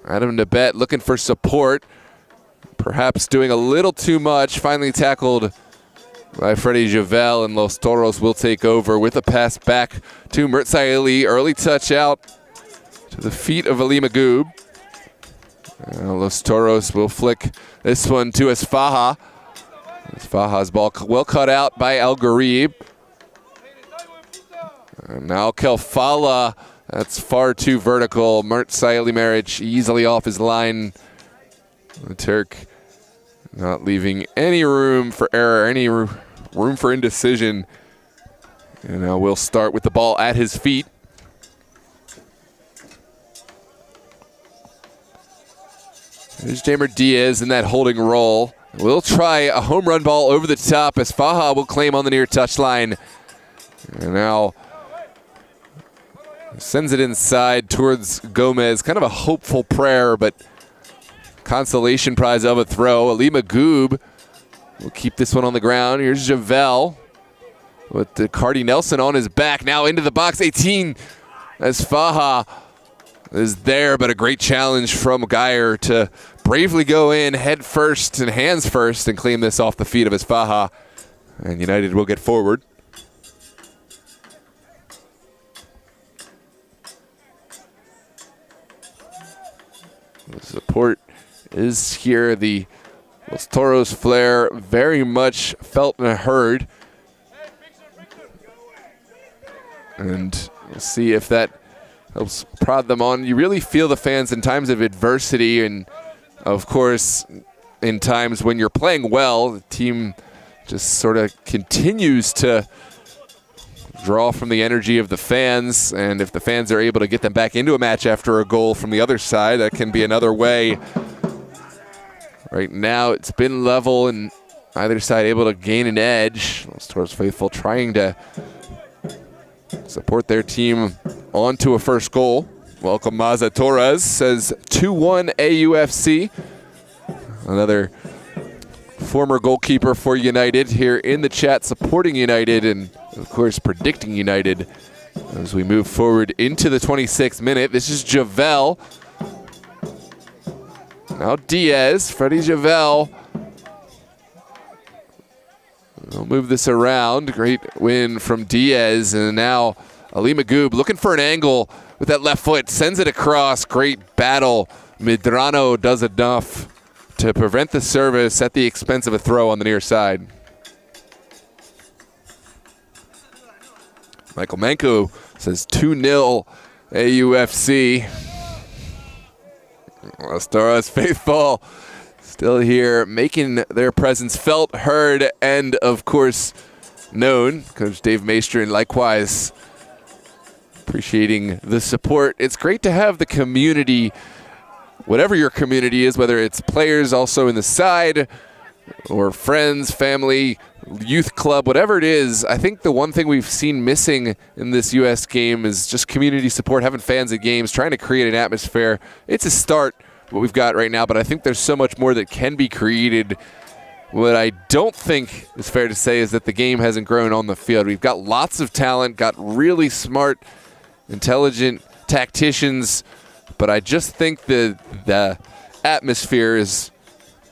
Adam Nabet looking for support. Perhaps doing a little too much. Finally tackled by Freddie Javel, and Los Toros will take over with a pass back to Murtzai Ali. Early touch out to the feet of Ali Magoob. Los Toros will flick this one to Esfaha. Faja's ball well cut out by El Garib. And now Kelfala, that's far too vertical. Mert Sayali easily off his line. The Turk not leaving any room for error, any room for indecision. And now we'll start with the ball at his feet. There's Jamer Diaz in that holding role. We'll try a home run ball over the top as Faja will claim on the near touchline. And now sends it inside towards Gomez. Kind of a hopeful prayer, but consolation prize of a throw. Ali Magoob will keep this one on the ground. Here's Javel with the Cardi Nelson on his back. Now into the box 18 as Faja is there, but a great challenge from Geyer to bravely go in head first and hands first and claim this off the feet of his Faja. And United will get forward. The support is here. The Los Toros flair very much felt and heard. And we'll see if that helps prod them on. You really feel the fans in times of adversity, and of course in times when you're playing well, the team just sort of continues to draw from the energy of the fans, and if the fans are able to get them back into a match after a goal from the other side, that can be another way. Right now it's been level and either side able to gain an edge. Los Toros faithful trying to support their team onto a first goal. Welcome Maza Torres, says 2-1 AUFC. Another former goalkeeper for United here in the chat supporting United and of course predicting United as we move forward into the 26th minute. This is Javel. Now Diaz, Freddie Javel. They'll move this around. Great win from Diaz, and now Ali Magoob looking for an angle with that left foot, sends it across. Great battle. Medrano does enough to prevent the service at the expense of a throw on the near side. Michael Manco says 2-0 AUFC. Los Toros faithful still here, making their presence felt, heard, and of course known. Coach Dave Maestrin likewise appreciating the support. It's great to have the community, whatever your community is, whether it's players also in the side or friends, family, youth club, whatever it is. I think the one thing we've seen missing in this U.S. game is just community support, having fans at games, trying to create an atmosphere. It's a start, what we've got right now, but I think there's so much more that can be created. What I don't think is fair to say is that the game hasn't grown on the field. We've got lots of talent, got really smart, intelligent tacticians, but I just think the atmosphere is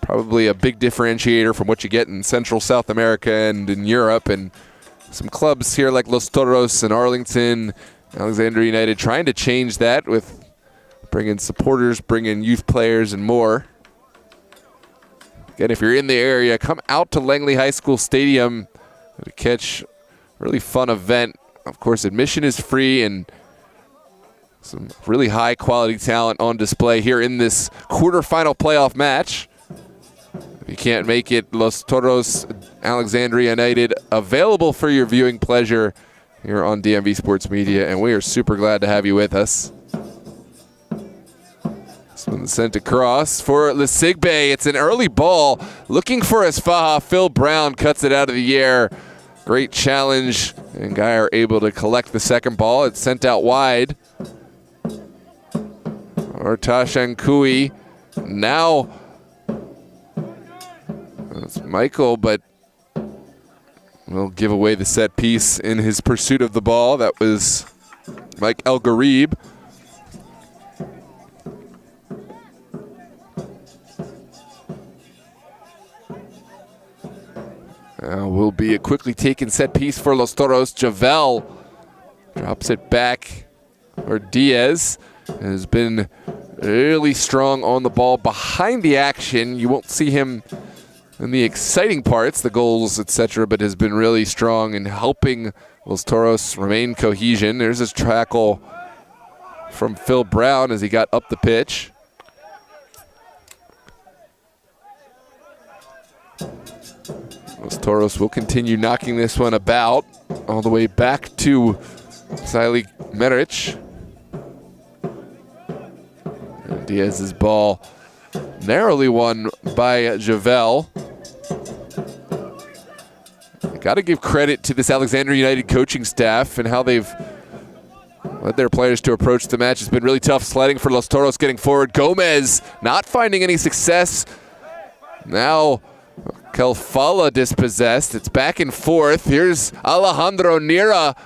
probably a big differentiator from what you get in Central South America and in Europe. And some clubs here like Los Toros and Arlington, Alexandria United, trying to change that with bringing supporters, bringing youth players, and more. Again, if you're in the area, come out to Langley High School Stadium to catch a really fun event. Of course, admission is free, and some really high quality talent on display here in this quarterfinal playoff match. If you can't make it, Los Toros, Alexandria United, available for your viewing pleasure here on DMV Sports Media, and we are super glad to have you with us. This one sent across for Lesigbe. It's an early ball, looking for Esfaha. Phil Brown cuts it out of the air. Great challenge, and Guy are able to collect the second ball. It's sent out wide. Ortashankui now. That's Michael, but will give away the set piece in his pursuit of the ball. That was Mike El Garib. Will be a quickly taken set piece for Los Toros. Javel drops it back, or Diaz has been really strong on the ball behind the action. You won't see him in the exciting parts, the goals, etc., but has been really strong in helping Los Toros remain cohesion. There's his tackle from Phil Brown as he got up the pitch. Los Toros will continue knocking this one about all the way back to Siley Meric. And Diaz's ball narrowly won by Javel. Got to give credit to this Alexandria United coaching staff and how they've led their players to approach the match. It's been really tough sledding for Los Toros getting forward. Gomez not finding any success. Now Kelfala dispossessed. It's back and forth. Here's Alejandro Nira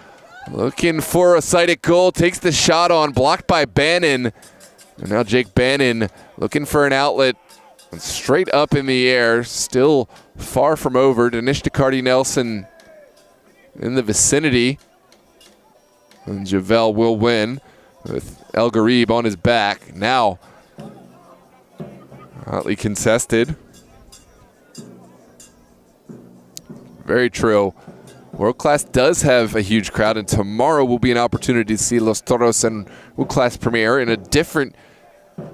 looking for a sighted goal. Takes the shot on, blocked by Bannon. And now Jake Bannon looking for an outlet. Straight up in the air, still far from over. Danish DeCardi Nelson in the vicinity. And Javel will win with El Garib on his back. Now, hotly contested. Very true. World Class does have a huge crowd, and tomorrow will be an opportunity to see Los Toros and World Class Premier in a different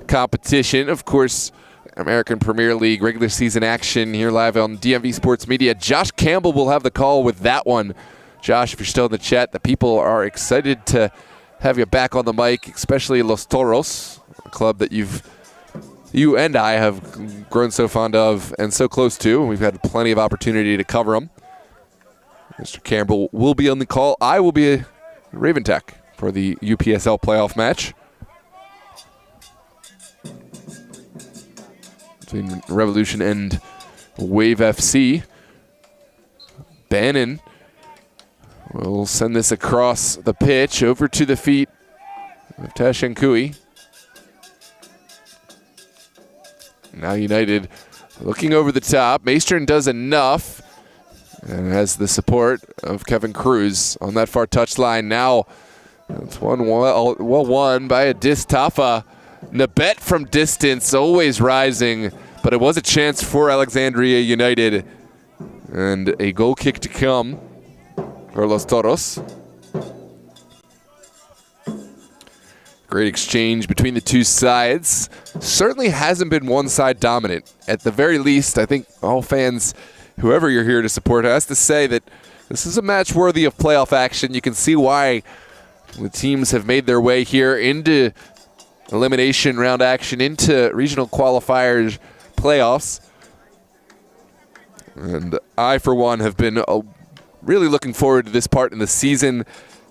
competition. Of course, American Premier League regular season action here live on DMV Sports Media. Josh Campbell will have the call with that one. Josh, if you're still in the chat, the people are excited to have you back on the mic, especially Los Toros, a club that you and I have grown so fond of and so close to. We've had plenty of opportunity to cover them. Mr. Campbell will be on the call. I will be a Raven Tech for the UPSL playoff match between Revolution and Wave FC. Bannon will send this across the pitch over to the feet of Tashankui. Now United looking over the top. Maestrin does enough and has the support of Kevin Cruz on that far touchline. Now it's well won by a Tafa. Nabet from distance, always rising, but it was a chance for Alexandria United. And a goal kick to come for Los Toros. Great exchange between the two sides. Certainly hasn't been one side dominant. At the very least, I think all fans, whoever you're here to support, has to say that this is a match worthy of playoff action. You can see why the teams have made their way here into elimination round action, into regional qualifiers playoffs. And I, for one, have been really looking forward to this part in the season.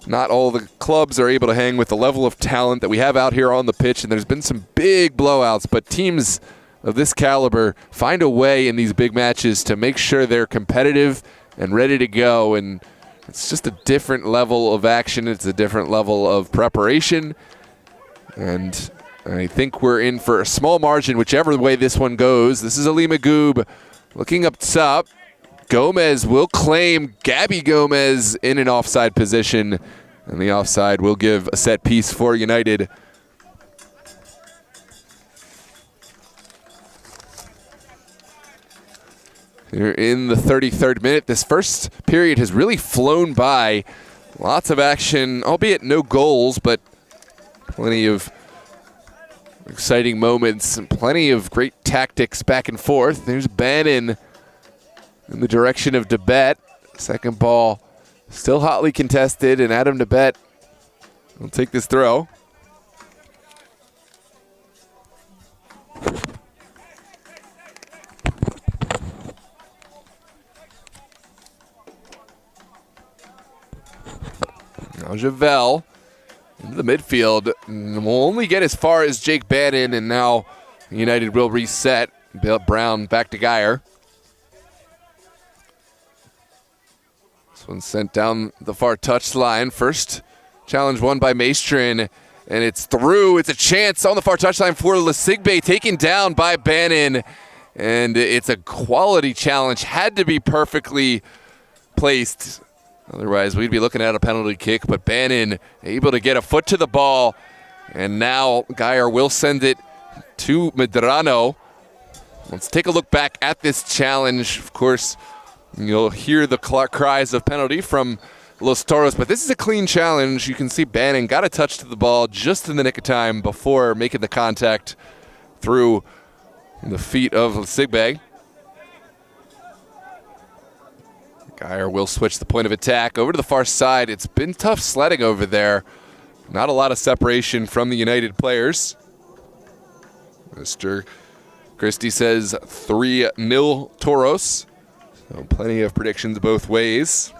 Not all the clubs are able to hang with the level of talent that we have out here on the pitch, and there's been some big blowouts, but teams of this caliber find a way in these big matches to make sure they're competitive and ready to go, and it's just a different level of action. It's a different level of preparation, and I think we're in for a small margin whichever way this one goes. This is Ali Magoob looking up top. Gomez will claim Gabby Gomez in an offside position, and the offside will give a set piece for United. Here in the 33rd minute, this first period has really flown by. Lots of action, albeit no goals, but plenty of exciting moments and plenty of great tactics back and forth. There's Bannon in the direction of DeBet. Second ball still hotly contested, and Adam DeBet will take this throw. Now Javel into the midfield. Will only get as far as Jake Bannon, and now United will reset. Brown back to Geyer. This one sent down the far touchline. First challenge won by Maestrin, and it's through. It's a chance on the far touchline for Lasigbe, taken down by Bannon, and it's a quality challenge. Had to be perfectly placed. Otherwise, we'd be looking at a penalty kick, but Bannon able to get a foot to the ball, and now Geyer will send it to Medrano. Let's take a look back at this challenge. Of course, you'll hear the cries of penalty from Los Toros, but this is a clean challenge. You can see Bannon got a touch to the ball just in the nick of time before making the contact through the feet of Sigbe. Geyer will switch the point of attack over to the far side. It's been tough sledding over there. Not a lot of separation from the United players. Mr. Christie says 3-0 Toros. So plenty of predictions both ways.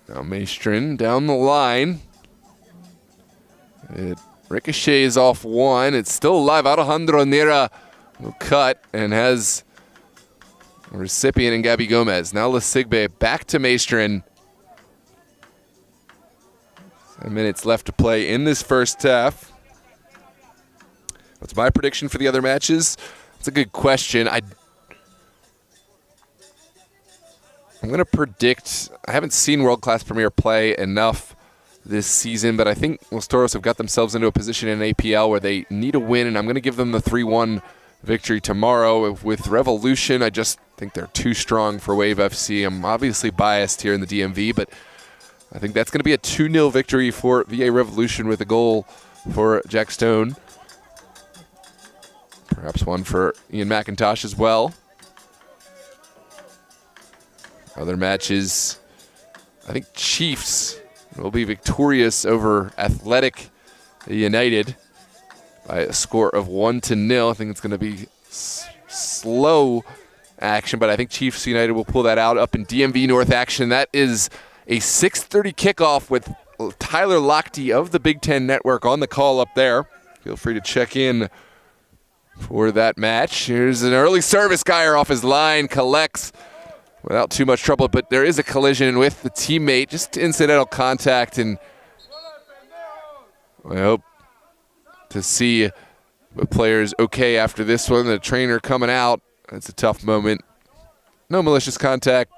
Now Maestrin down the line. It ricochets off one. It's still alive. Alejandro Nera will cut and has a recipient in Gabby Gomez. Now Lesigbe back to Maestrin. 10 minutes left to play in this first half. What's my prediction for the other matches? That's a good question. I'm going to predict, I haven't seen World Class Premier play enough this season, but I think Los Toros have got themselves into a position in APL where they need a win, and I'm going to give them the 3-1 victory tomorrow. With Revolution, I just think they're too strong for Wave FC. I'm obviously biased here in the DMV, but I think that's going to be a 2-0 victory for VA Revolution with a goal for Jack Stone. Perhaps one for Ian McIntosh as well. Other matches, I think Chiefs will be victorious over Athletic United by a score of 1-0. I think it's going to be slow action, but I think Chiefs United will pull that out. Up in DMV North action, that is a 6:30 kickoff with Tyler Lochte of the Big Ten Network on the call up there. Feel free to check in for that match. Here's an early service. Geyer off his line, collects without too much trouble, but there is a collision with the teammate, just incidental contact, and I hope to see the players okay after this one. The trainer coming out. It's a tough moment. No malicious contact,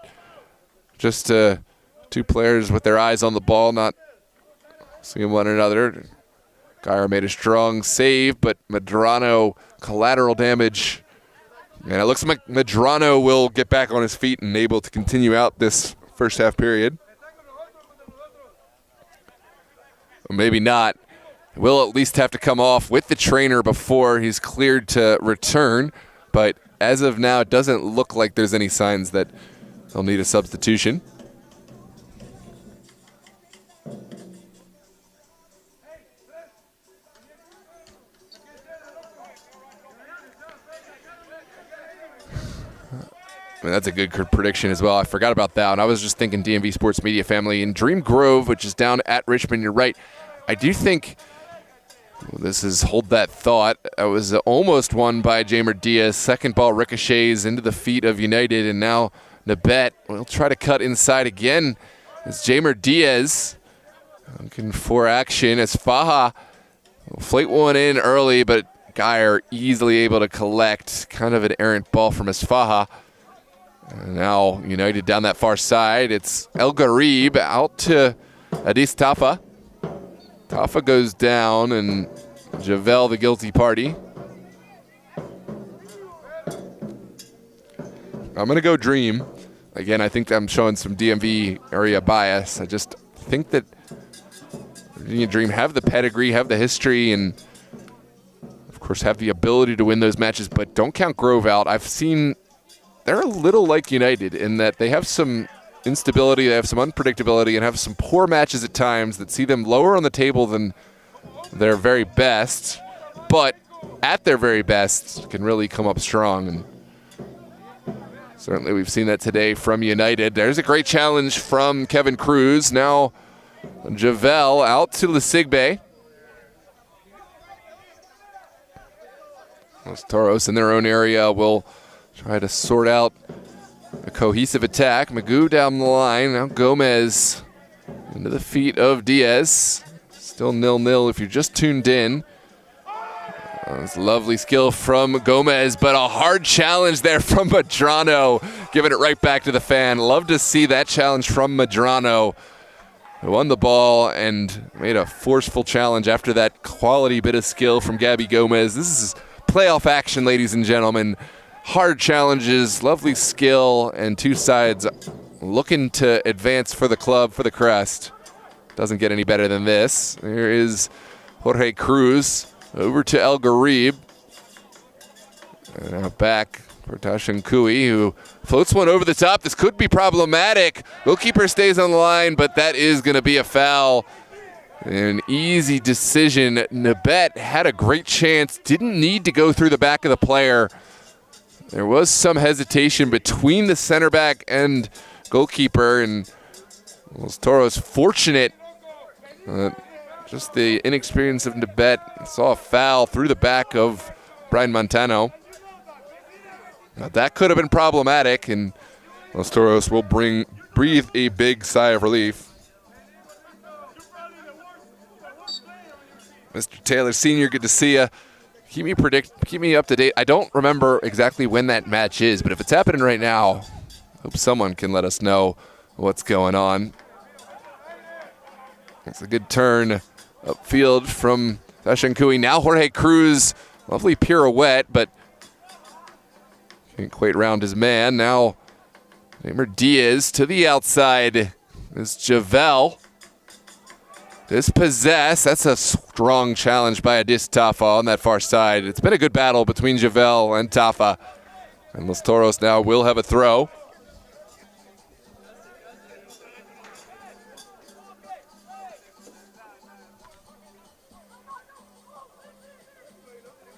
just two players with their eyes on the ball, not seeing one another. Geyer made a strong save, but Medrano collateral damage. And it looks like Medrano will get back on his feet and able to continue out this first half period. Or maybe not. Will at least have to come off with the trainer before he's cleared to return. But as of now, it doesn't look like there's any signs that they'll need a substitution. I mean, that's a good prediction as well. I forgot about that. And I was just thinking DMV Sports Media family in Dream Grove, which is down at Richmond. You're right. I do think this is hold that thought. It was almost won by Jamer Diaz. Second ball ricochets into the feet of United, and now Nabet will try to cut inside again. It's Jamer Diaz looking for action as Faja will flate one in early, but Geyer easily able to collect. Kind of an errant ball from Faja. And now United down that far side. It's El Garib out to Adis Tafa. Tafa goes down, and Javel the guilty party. I'm going to go Dream. Again, I think I'm showing some DMV area bias. I just think that Virginia Dream have the pedigree, have the history, and of course have the ability to win those matches, but don't count Grove out. I've seen they're a little like United in that they have some instability, they have some unpredictability, and have some poor matches at times that see them lower on the table than their very best, but at their very best can really come up strong. And certainly we've seen that today from United. There's a great challenge from Kevin Cruz. Now Javel out to Lesigbe. Los Toros in their own area will try to sort out a cohesive attack. Magoo down the line. Now Gomez into the feet of Diaz. Still 0-0 if you're just tuned in. It's lovely skill from Gomez, but a hard challenge there from Medrano, giving it right back to the fan. Love to see that challenge from Medrano. who won the ball and made a forceful challenge after that quality bit of skill from Gabby Gomez. This is playoff action, ladies and gentlemen. Hard challenges, lovely skill, and two sides looking to advance for the club, for the crest. Doesn't get any better than this. Here is Jorge Cruz over to El Garib. And now back for Tashan Kui, who floats one over the top. This could be problematic. Goalkeeper stays on the line, but that is going to be a foul. An easy decision. Nabet had a great chance, didn't need to go through the back of the player. There was some hesitation between the center back and goalkeeper, and Los Toros fortunate. Just the inexperience of Nabet. Saw a foul through the back of Brian Montano. Now that could have been problematic, and Los Toros will breathe a big sigh of relief. Mr. Taylor Sr., good to see you. Keep me up to date. I don't remember exactly when that match is, but if it's happening right now, I hope someone can let us know what's going on. It's a good turn upfield from Tashan Kui. Now Jorge Cruz, lovely pirouette, but can't quite round his man. Now Neymar Diaz to the outside is Javel. Dispossess. That's a strong challenge by Adis Tafa on that far side. It's been a good battle between Javel and Tafa. And Los Toros now will have a throw.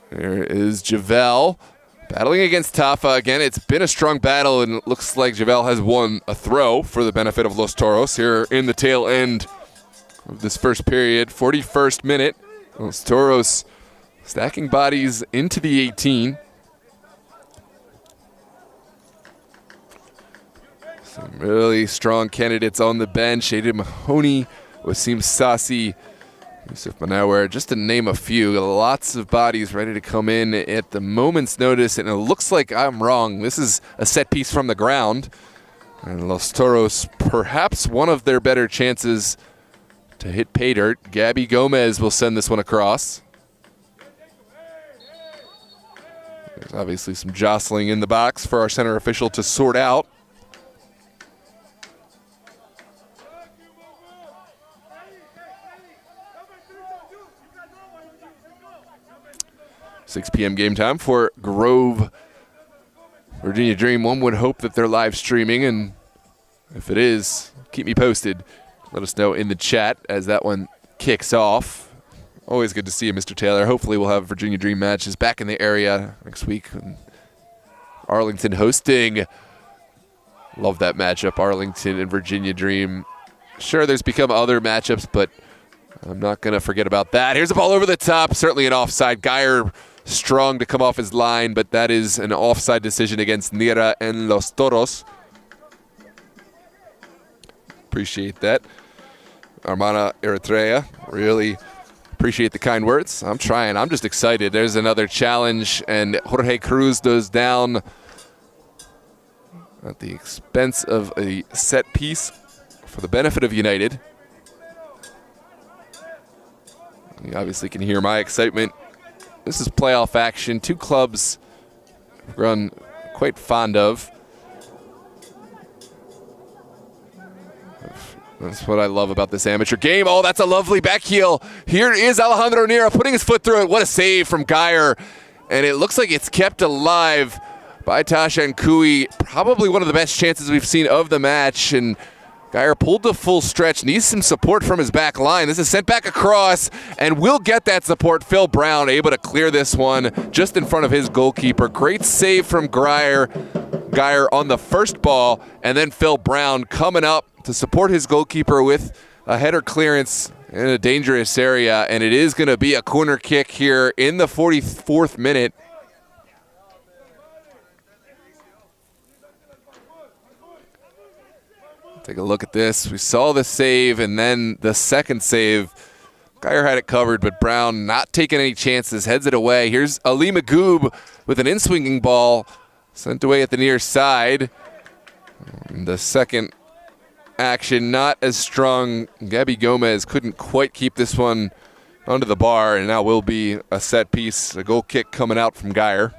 There is Javel battling against Tafa. Again, it's been a strong battle, and it looks like Javel has won a throw for the benefit of Los Toros here in the tail end of this first period. 41st minute. Los Toros stacking bodies into the 18. Some really strong candidates on the bench. Aiden Mahoney, Wasim Sassi, Yusuf Manawar, just to name a few. Lots of bodies ready to come in at the moment's notice, and it looks like I'm wrong. This is a set piece from the ground, and Los Toros, perhaps one of their better chances to hit pay dirt. Gabby Gomez will send this one across. There's obviously some jostling in the box for our center official to sort out. 6 p.m. game time for Grove, Virginia Dream. One would hope that they're live streaming, and if it is, keep me posted. Let us know in the chat as that one kicks off. Always good to see you, Mr. Taylor. Hopefully we'll have Virginia Dream matches back in the area next week. Arlington hosting. Love that matchup, Arlington and Virginia Dream. Sure, there's become other matchups, but I'm not going to forget about that. Here's a ball over the top. Certainly an offside. Geyer strong to come off his line, but that is an offside decision against Nira and Los Toros. Appreciate that. Armana Eritrea, really appreciate the kind words. I'm trying. I'm just excited. There's another challenge, and Jorge Cruz goes down at the expense of a set piece for the benefit of United. You obviously can hear my excitement. This is playoff action. Two clubs I've grown quite fond of. That's what I love about this amateur game. Oh, that's a lovely back heel. Here is Alejandro Nira putting his foot through it. What a save from Geyer. And it looks like it's kept alive by Tashan Kui. Probably one of the best chances we've seen of the match. And Geyer pulled the full stretch, needs some support from his back line. This is sent back across, and will get that support. Phil Brown able to clear this one just in front of his goalkeeper. Great save from Geyer on the first ball, and then Phil Brown coming up to support his goalkeeper with a header clearance in a dangerous area, and it is going to be a corner kick here in the 44th minute. Take a look at this. We saw the save, and then the second save. Geyer had it covered, but Brown not taking any chances, heads it away. Here's Ali Magoob with an in-swinging ball, sent away at the near side. And the second action, not as strong. Gabby Gomez couldn't quite keep this one under the bar, and now will be a set piece, a goal kick coming out from Geyer.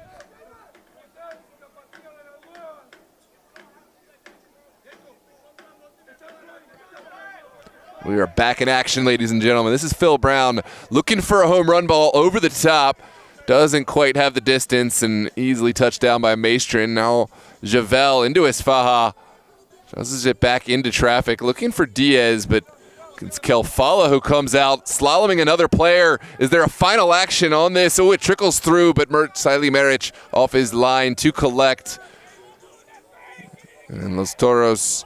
We are back in action, ladies and gentlemen. This is Phil Brown looking for a home run ball over the top. Doesn't quite have the distance and easily touched down by Maestrin. Now Javel into Isfaha. Tosses it back into traffic. Looking for Diaz, but it's Kelfala who comes out, slaloming another player. Is there a final action on this? Oh, it trickles through, but Siley Merich off his line to collect. And Los Toros,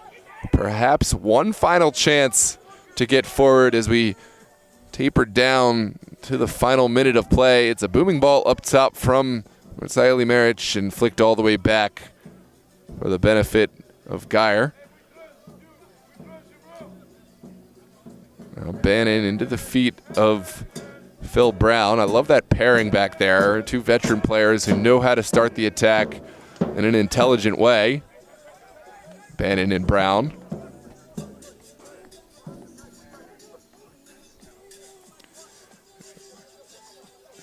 perhaps one final chance to get forward as we taper down to the final minute of play. It's a booming ball up top from Siley Merich and flicked all the way back for the benefit of Geyer. Now Bannon into the feet of Phil Brown. I love that pairing back there. Two veteran players who know how to start the attack in an intelligent way. Bannon and Brown.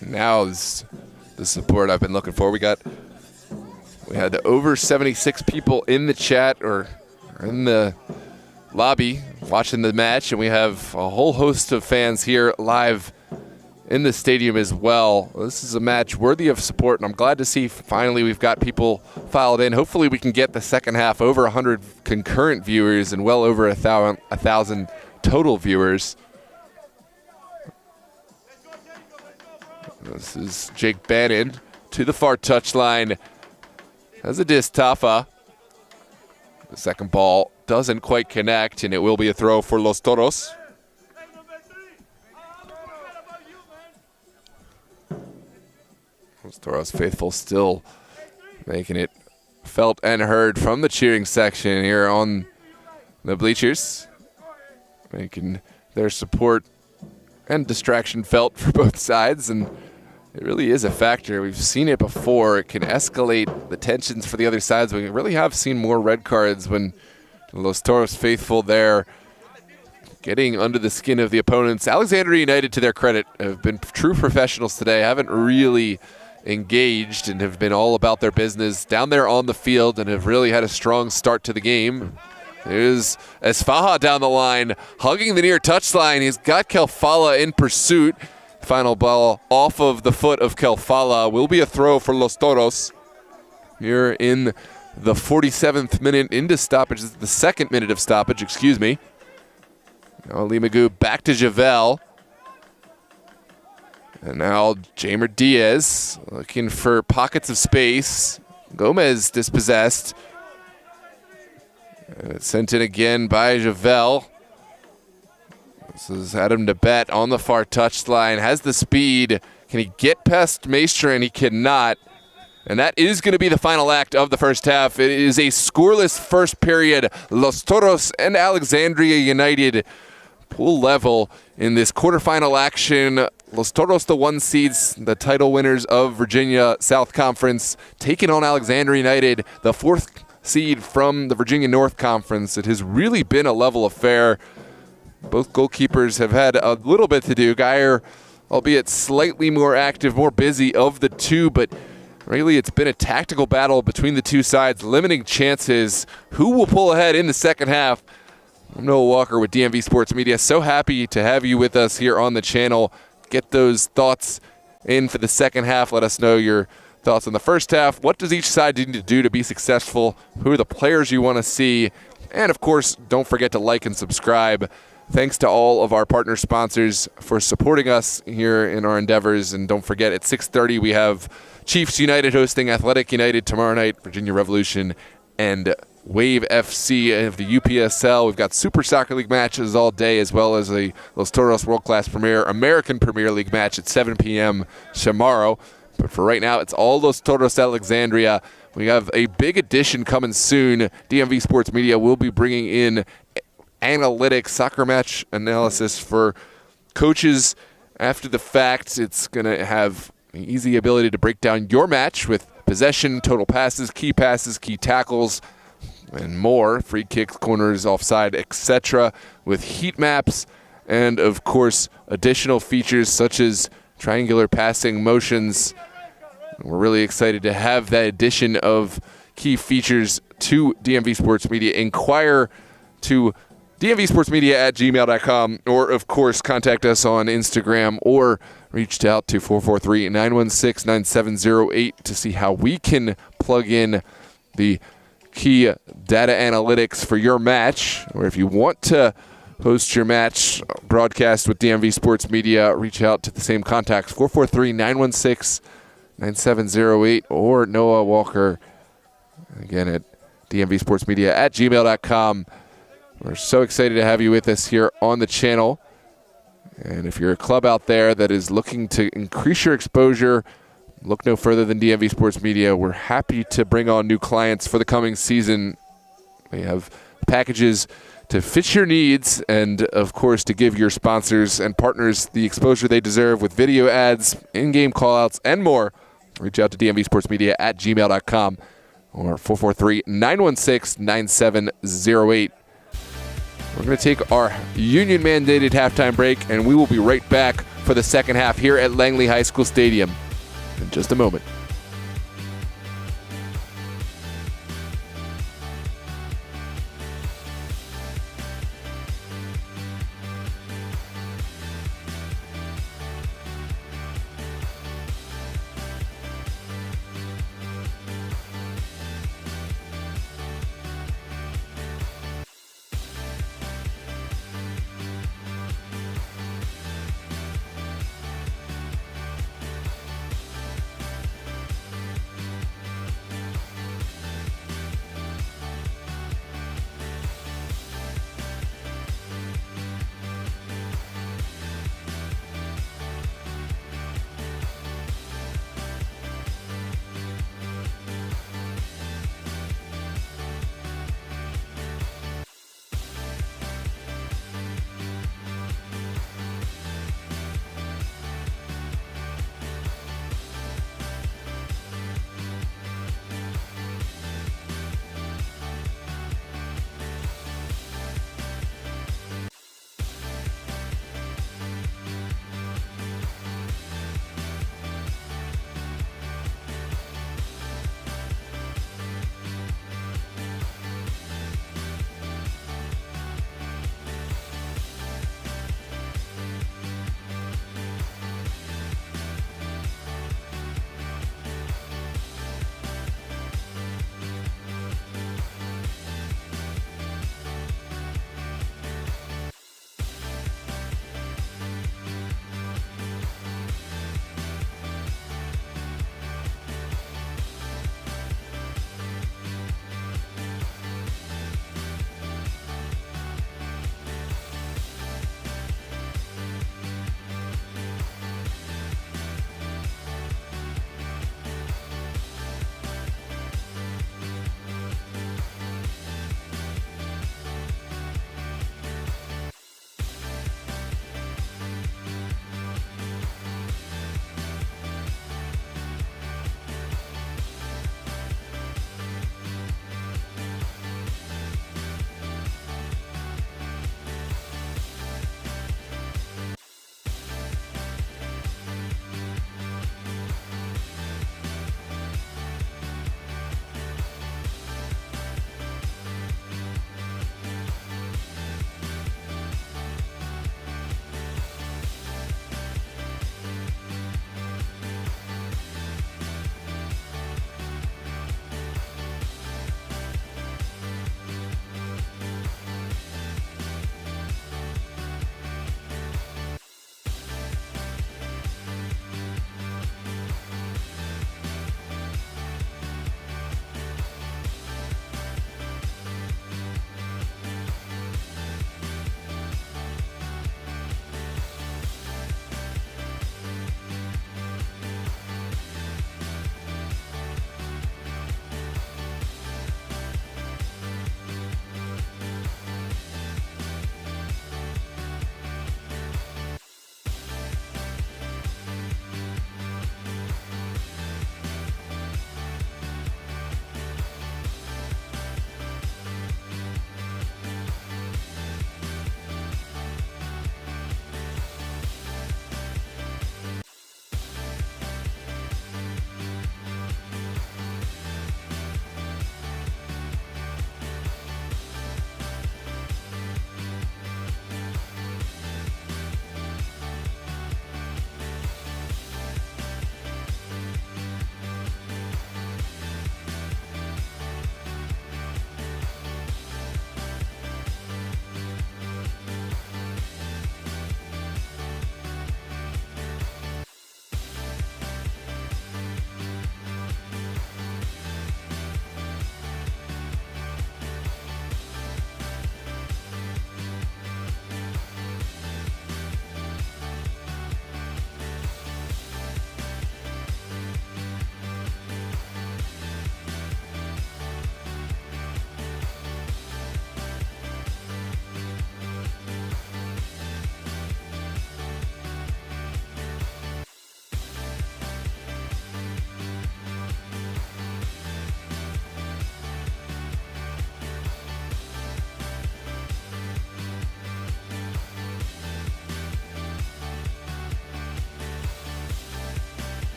Now is the support I've been looking for. We had over 76 people in the chat or in the lobby watching the match, and we have a whole host of fans here live in the stadium as well. This is a match worthy of support, and I'm glad to see finally we've got people filed in. Hopefully we can get the second half over 100 concurrent viewers and well over 1,000 total viewers. This is Jake Bannon to the far touchline. Has a diss Tafa. The second ball doesn't quite connect, and it will be a throw for Los Toros. Los Toros faithful still making it felt and heard from the cheering section here on the bleachers, making their support and distraction felt for both sides, and it really is a factor. We've seen it before. It can escalate the tensions for the other sides. We really have seen more red cards when Los Toros faithful there getting under the skin of the opponents. Alexandria United, to their credit, have been true professionals today. Haven't really engaged and have been all about their business down there on the field and have really had a strong start to the game. There's Esfaha down the line, hugging the near touchline. He's got Kelfala in pursuit. Final ball off of the foot of Kelfala will be a throw for Los Toros. Here in the 47th minute into stoppage, the second minute of stoppage, excuse me. Now Limagu back to Javel. And now Jamer Diaz looking for pockets of space. Gomez dispossessed. And it's sent in again by Javel. This is Adam Nabet on the far touchline. Has the speed. Can he get past Maestrin? He cannot. And that is going to be the final act of the first half. It is a scoreless first period. Los Toros and Alexandria United pool level in this quarterfinal action. Los Toros, the 1 seeds, the title winners of Virginia South Conference, taking on Alexandria United, the 4th seed from the Virginia North Conference. It has really been a level affair. Both goalkeepers have had a little bit to do. Geyer, albeit slightly more active, more busy of the two, but really it's been a tactical battle between the two sides, limiting chances. Who will pull ahead in the second half? I'm Noah Walker with DMV Sports Media. So happy to have you with us here on the channel. Get those thoughts in for the second half. Let us know your thoughts on the first half. What does each side need to do to be successful? Who are the players you want to see? And of course, don't forget to like and subscribe. Thanks to all of our partner sponsors for supporting us here in our endeavors. And don't forget, at 6:30 we have Chiefs United hosting Athletic United tomorrow night, Virginia Revolution, and Wave FC of the UPSL. We've got Super Soccer League matches all day, as well as a Los Toros World Class Premier American Premier League match at 7 p.m. tomorrow. But for right now, it's all Los Toros Alexandria. We have a big addition coming soon. DMV Sports Media will be bringing in analytics, soccer match analysis for coaches after the fact. It's going to have an easy ability to break down your match with possession, total passes, key tackles, and more. Free kicks, corners, offside, etc. with heat maps and, of course, additional features such as triangular passing motions. We're really excited to have that addition of key features to DMV Sports Media. Inquire to dmvsportsmedia@gmail.com, or, of course, contact us on Instagram or reach out to 443-916-9708 to see how we can plug in the key data analytics for your match. Or if you want to host your match broadcast with DMV Sports Media, reach out to the same contacts, 443-916-9708, or Noah Walker, again, at dmvsportsmedia@gmail.com. We're so excited to have you with us here on the channel. And if you're a club out there that is looking to increase your exposure, look no further than DMV Sports Media. We're happy to bring on new clients for the coming season. We have packages to fit your needs and, of course, to give your sponsors and partners the exposure they deserve with video ads, in-game callouts, and more. Reach out to dmvsportsmedia@gmail.com or 443-916-9708. We're going to take our union-mandated halftime break, and we will be right back for the second half here at Langley High School Stadium in just a moment.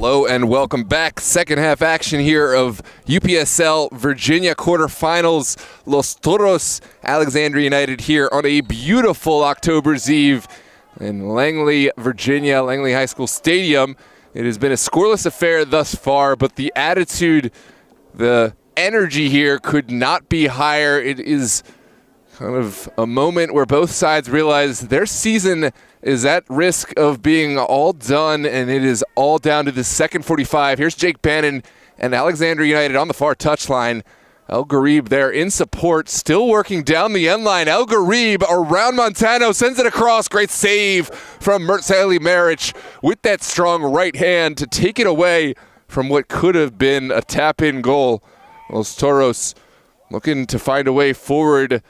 Hello and welcome back. Second half action here of UPSL Virginia quarterfinals. Los Toros, Alexandria United here on a beautiful October's Eve in Langley, Virginia, Langley High School Stadium. It has been a scoreless affair thus far, but the attitude, the energy here could not be higher. It is kind of a moment where both sides realize their season is at risk of being all done, and it is all down to the second 45. Here's Jake Bannon and Alexandria United on the far touchline. El Garib there in support, still working down the end line. El Garib around Montano, sends it across. Great save from Mertzeli Maric with that strong right hand to take it away from what could have been a tap-in goal. Los Toros looking to find a way forward,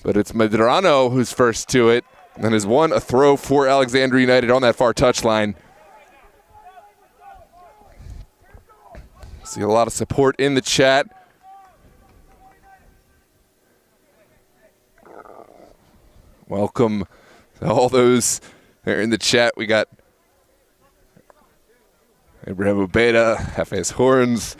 but it's Medrano who's first to it. And has won a throw for Alexandria United on that far touchline. See a lot of support in the chat. Welcome to all those there in the chat. We got Abraham Ubeda, Hafez Horns,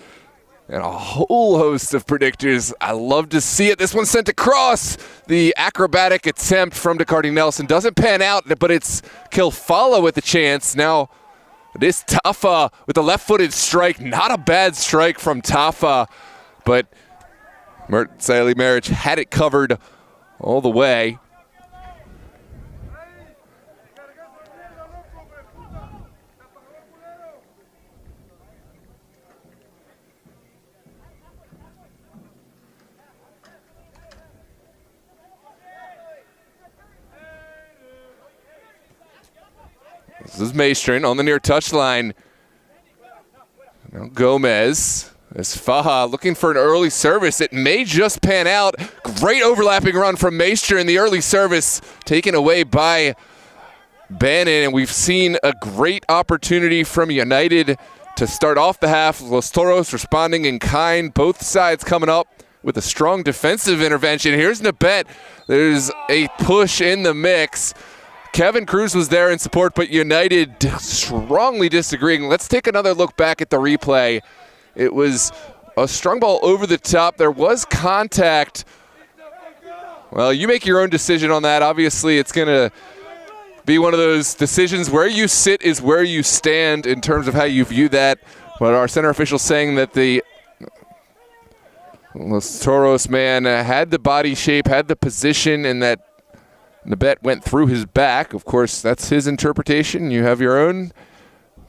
and a whole host of predictors. I love to see it. This one sent across. The acrobatic attempt from DeCarty Nelson doesn't pan out, but it's Kilfala with the chance. Now, this Tafa with the left-footed strike. Not a bad strike from Tafa, but Mertzeli Maric had it covered all the way. This is Maestrin on the near touchline. Now Gomez. Esfaha looking for an early service. It may just pan out. Great overlapping run from Maestrin in the early service, taken away by Bannon. And we've seen a great opportunity from United to start off the half. Los Toros responding in kind. Both sides coming up with a strong defensive intervention. Here's Nabet. There's a push in the mix. Kevin Cruz was there in support, but United strongly disagreeing. Let's take another look back at the replay. It was a strong ball over the top. There was contact. Well, you make your own decision on that. Obviously, it's going to be one of those decisions. Where you sit is where you stand in terms of how you view that. But our center official saying that the Los Toros man had the body shape, had the position, and that Nabet went through his back. Of course, that's his interpretation. You have your own.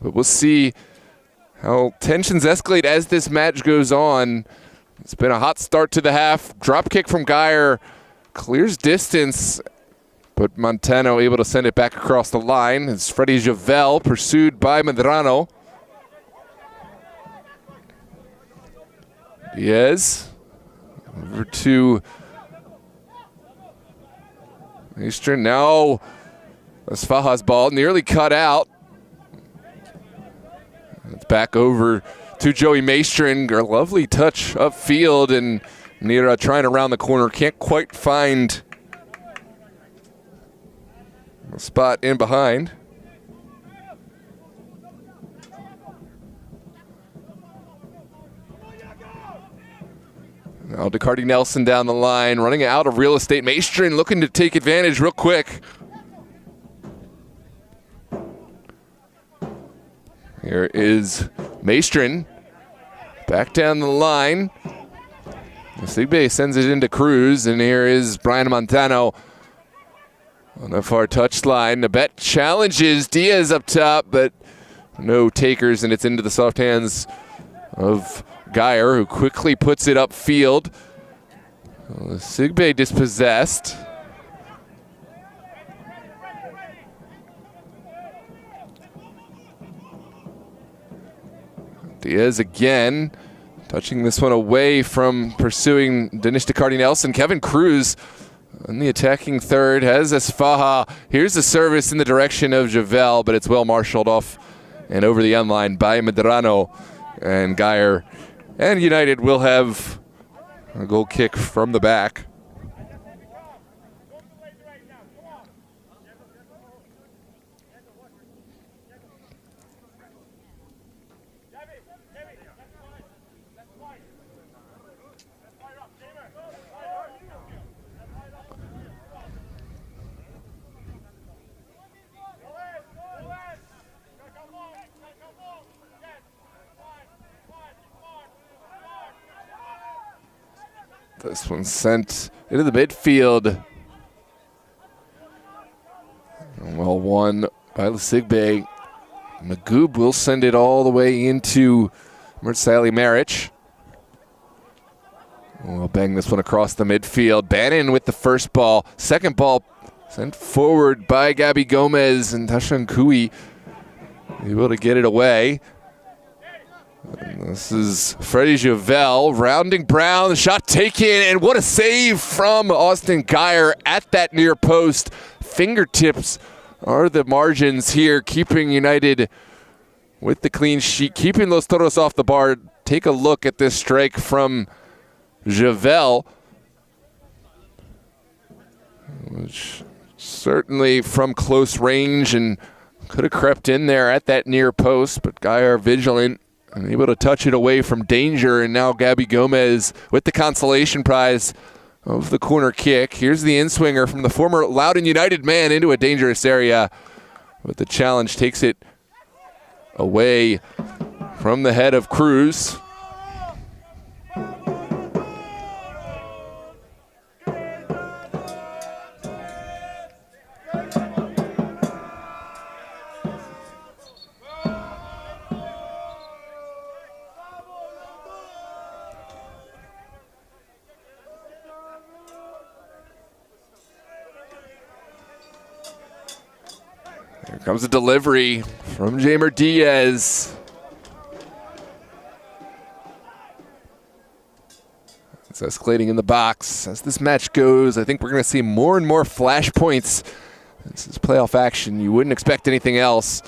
But we'll see how tensions escalate as this match goes on. It's been a hot start to the half. Drop kick from Geyer clears distance, but Montano able to send it back across the line. It's Freddie Javel pursued by Medrano. Diaz over to Maestrin. Now Esfaha's ball nearly cut out. It's back over to Joey Maestrin. A lovely touch upfield, and Nira trying around the corner. Can't quite find a spot in behind. Now DeCarty Nelson down the line, running out of real estate. Maestrin looking to take advantage real quick. Here is Maestrin, back down the line. Sigbe sends it into Cruz, and here is Brian Montano on the far touchline. Nabet challenges Diaz up top, but no takers, and it's into the soft hands of Geyer, who quickly puts it upfield. Sigbe dispossessed. Diaz again, touching this one away from pursuing Danish DeCarty Nelson. Kevin Cruz in the attacking third has Esfaha. Here's the service in the direction of Javel, but it's well marshaled off and over the end line by Medrano. And Geyer and United will have a goal kick from the back. This one sent into the midfield. Well won by Sigbe. Magoob will send it all the way into Mertzali Maric. We'll bang this one across the midfield. Bannon with the first ball. Second ball sent forward by Gabby Gomez, and Tashan Kui able to get it away. And this is Freddie Javel rounding Brown. The shot taken, and what a save from Austin Geyer at that near post. Fingertips are the margins here, keeping United with the clean sheet, keeping Los Toros off the bar. Take a look at this strike from Javel, which certainly from close range and could have crept in there at that near post, but Geyer vigilant and able to touch it away from danger. And now Gabby Gomez with the consolation prize of the corner kick. Here's the in-swinger from the former Loudoun United man into a dangerous area, but the challenge takes it away from the head of Cruz. Here comes a delivery from Jamer Diaz. It's escalating in the box. As this match goes, I think we're going to see more and more flashpoints. This is playoff action. You wouldn't expect anything else.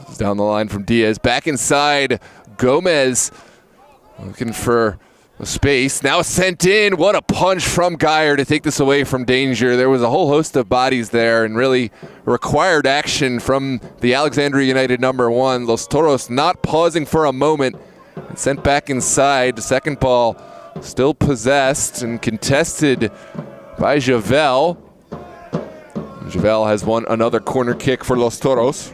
This is down the line from Diaz. Back inside, Gomez looking for a space. Now sent in. What a punch from Geyer to take this away from danger. There was a whole host of bodies there and really required action from the Alexandria United #1. Los Toros not pausing for a moment and sent back inside. The second ball still possessed and contested by Javel. Javel has won another corner kick for Los Toros.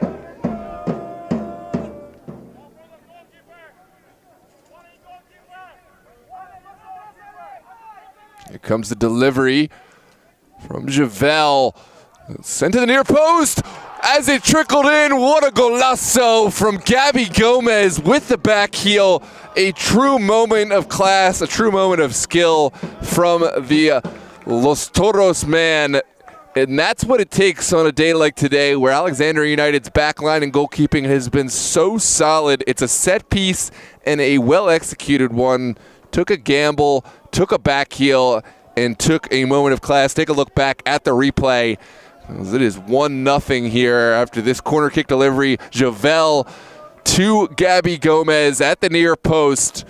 Here comes the delivery from Javel. Sent to the near post as it trickled in. What a golazo from Gabby Gomez with the back heel. A true moment of class, a true moment of skill from the Los Toros man. And that's what it takes on a day like today where Alexandria United's backline and goalkeeping has been so solid. It's a set piece and a well-executed one. Took a gamble, took a back heel, and took a moment of class. Take a look back at the replay. It is 1-0 here after this corner kick delivery. Javel to Gabby Gomez at the near post.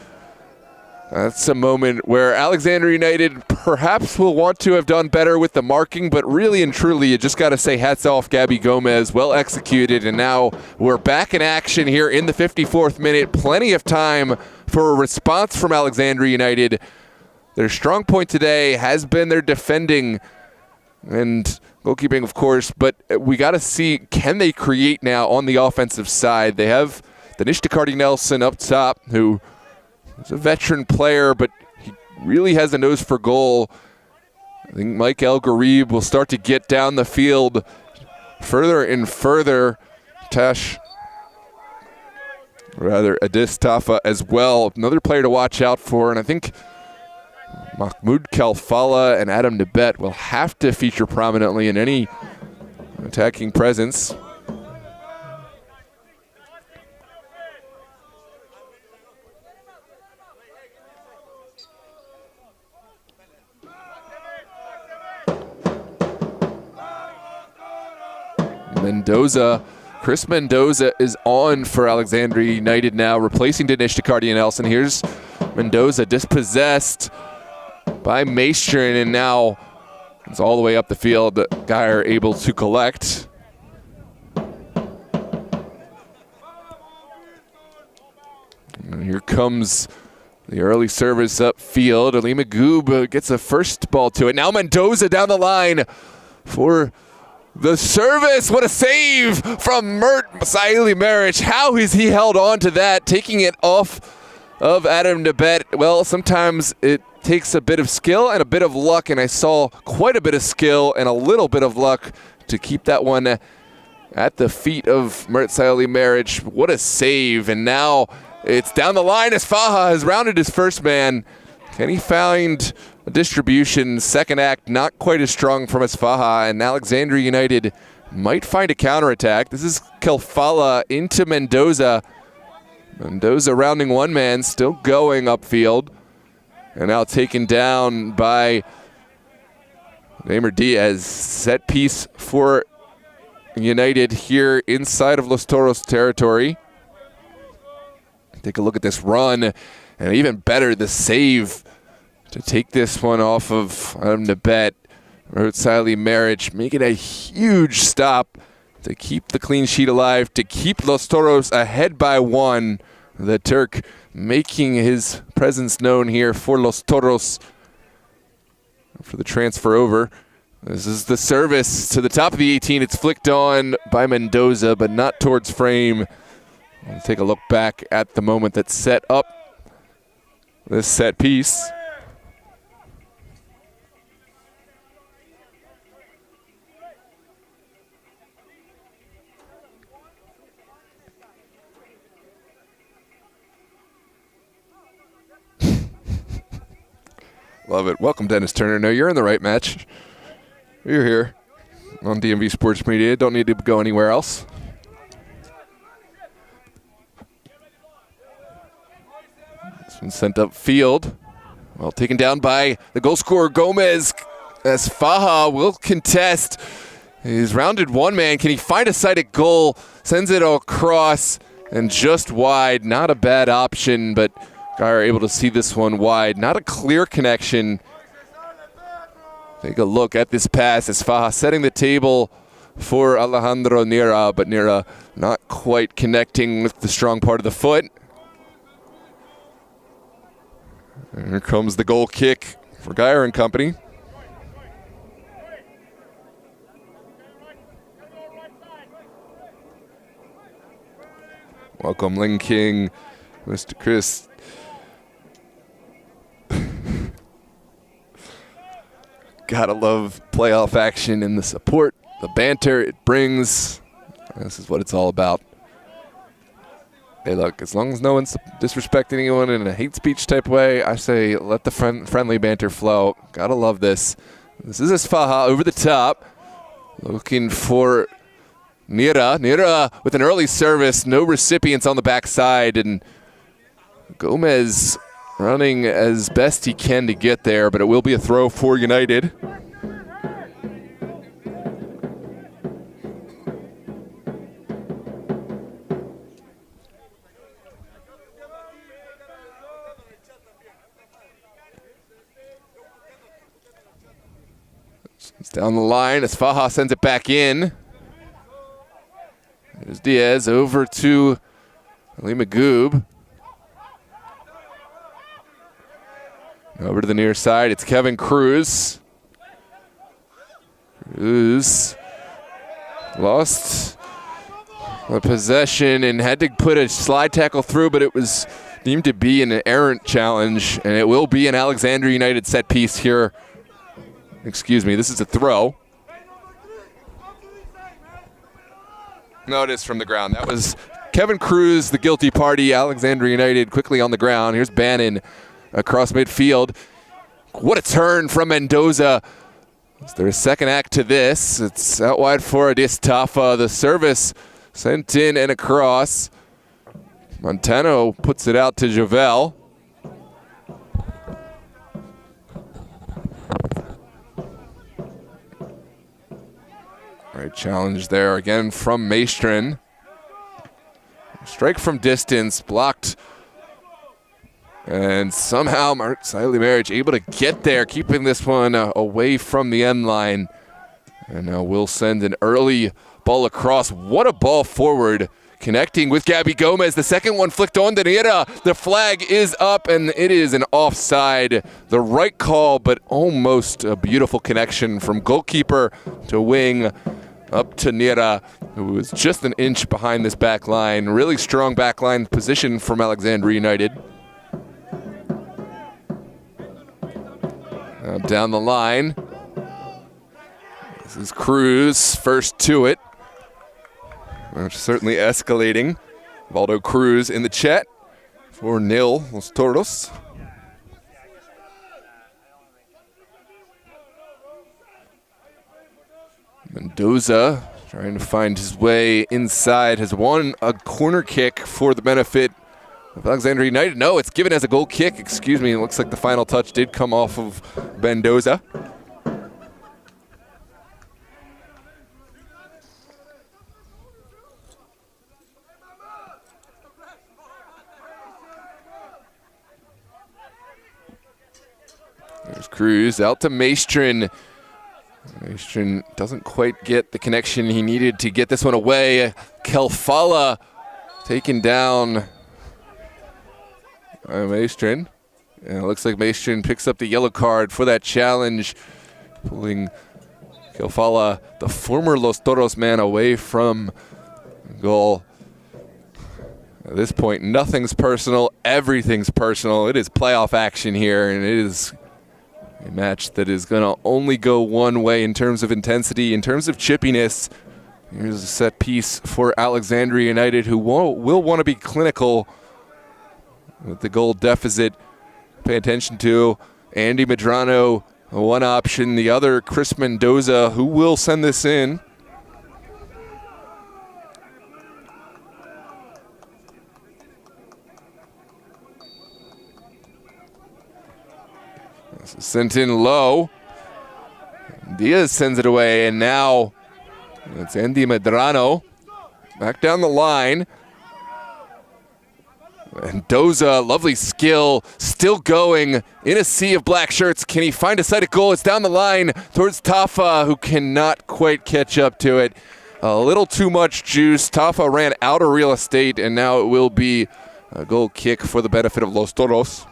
That's a moment where Alexandria United perhaps will want to have done better with the marking, but really and truly, you just got to say hats off Gabby Gomez. Well executed, and now we're back in action here in the 54th minute. Plenty of time for a response from Alexandria United. Their strong point today has been their defending and goalkeeping, of course, but we got to see, can they create now on the offensive side? They have the Nishtikardi Nelson up top, who is a veteran player, but he really has a nose for goal. I think Mike El Garib will start to get down the field further and further. Adis Tafa as well, another player to watch out for, and I think Mahmoud Kalfala and Adam Nibet will have to feature prominently in any attacking presence. Chris Mendoza is on for Alexandria United now, replacing Dinesh Takardi and Nelson. Here's Mendoza dispossessed by Maestrin, and now it's all the way up the field. Geyer able to collect. And here comes the early service upfield. Alima Goob gets a first ball to it. Now Mendoza down the line for the service. What a save from Mert Saili Maric. How is he held on to that, taking it off of Adam Nabet. Well, sometimes it takes a bit of skill and a bit of luck, and I saw quite a bit of skill and a little bit of luck to keep that one at the feet of Mert Marriage. What a save, and now it's down the line as Faha has rounded his first man. Can he find a distribution? Second act not quite as strong from Faha, and Alexandria United might find a counterattack. This is Kelfala into Mendoza. Mendoza rounding one man, still going upfield. And now taken down by Neymar Diaz. Set piece for United here inside of Los Toros territory. Take a look at this run, and even better, the save to take this one off of Nabet. Mert Marriage making a huge stop to keep the clean sheet alive, to keep Los Toros ahead by one. The Turk making his presence known here for Los Toros for the transfer over. This is the service to the top of the 18. It's flicked on by Mendoza, but not towards frame. We'll take a look back at the moment that set up this set piece. Love it. Welcome, Dennis Turner. No, you're in the right match. You're here on DMV Sports Media. Don't need to go anywhere else. This one's sent up field. Well, taken down by the goal scorer, Gomez, as Faha will contest. He's rounded one man. Can he find a sighted goal? Sends it across and just wide. Not a bad option, but are able to see this one wide. Not a clear connection. Take a look at this pass as Faha setting the table for Alejandro Nira, but Nira not quite connecting with the strong part of the foot. And here comes the goal kick for Geyer and company. Welcome, Ling King, Mr. Chris. Gotta love playoff action and the support, the banter it brings. This is what it's all about. Hey, look, as long as no one's disrespecting anyone in a hate speech type way, I say let the friendly banter flow. Gotta love this. This is Faha over the top, looking for Nira. Nira with an early service, no recipients on the backside, and Gomez running as best he can to get there, but it will be a throw for United. It's down the line as Faha sends it back in. There's Diaz over to Ali Magoob. Over to the near side, it's Kevin Cruz. Cruz lost the possession and had to put a slide tackle through, but it was deemed to be an errant challenge, and it will be an Alexandria United set piece here. Excuse me, this is a throw. No, it is from the ground. That was Kevin Cruz, the guilty party. Alexandria United quickly on the ground. Here's Bannon across midfield. What a turn from Mendoza. Is there a second act to this? It's out wide for Adis Tafa. The service sent in and across. Montano puts it out to Javel. Great challenge there again from Maestrin. Strike from distance, blocked. And somehow Mert Marriage able to get there, keeping this one away from the end line. And now we'll send an early ball across. What a ball forward, connecting with Gabby Gomez. The second one flicked on to Nira. The flag is up, and it is an offside. The right call, but almost a beautiful connection from goalkeeper to wing up to Nira, who was just an inch behind this back line. Really strong back line position from Alexandria United. Now down the line. This is Cruz, first to it. Which certainly escalating. Valdo Cruz in the chat. 4-0, Los Toros. Mendoza trying to find his way inside, has won a corner kick for the benefit of Alexandria United. No, it's given as a goal kick, excuse me. It looks like the final touch did come off of Mendoza. There's Cruz out to Maestrin. Maestrin doesn't quite get the connection he needed to get this one away. Kelfala taken down by Maestrin. And it looks like Maestrin picks up the yellow card for that challenge, pulling Kelfala, the former Los Toros man, away from goal. At this point, nothing's personal, everything's personal. It is playoff action here, and it is a match that is going to only go one way in terms of intensity, in terms of chippiness. Here's a set piece for Alexandria United, who will want to be clinical with the goal deficit. Pay attention to Andy Medrano, one option. The other, Chris Mendoza, who will send this in. Sent in low. Diaz sends it away, and now it's Andy Medrano back down the line. Mendoza, lovely skill, still going in a sea of black shirts. Can he find a sighted goal? It's down the line towards Tafa, who cannot quite catch up to it. A little too much juice. Tafa ran out of real estate, and now it will be a goal kick for the benefit of Los Toros.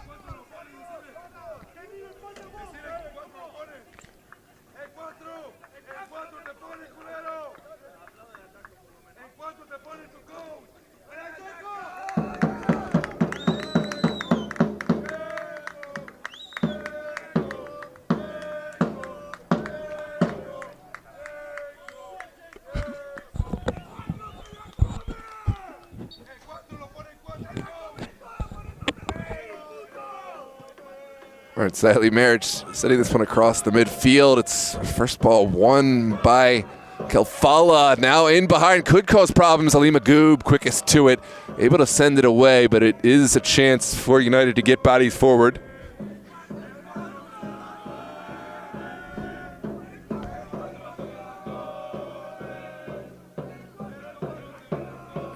All right, Slightly Marriage setting this one across the midfield. It's first ball won by Kelfala. Now in behind, could cause problems. Ali Magoob, quickest to it, able to send it away, but it is a chance for United to get bodies forward.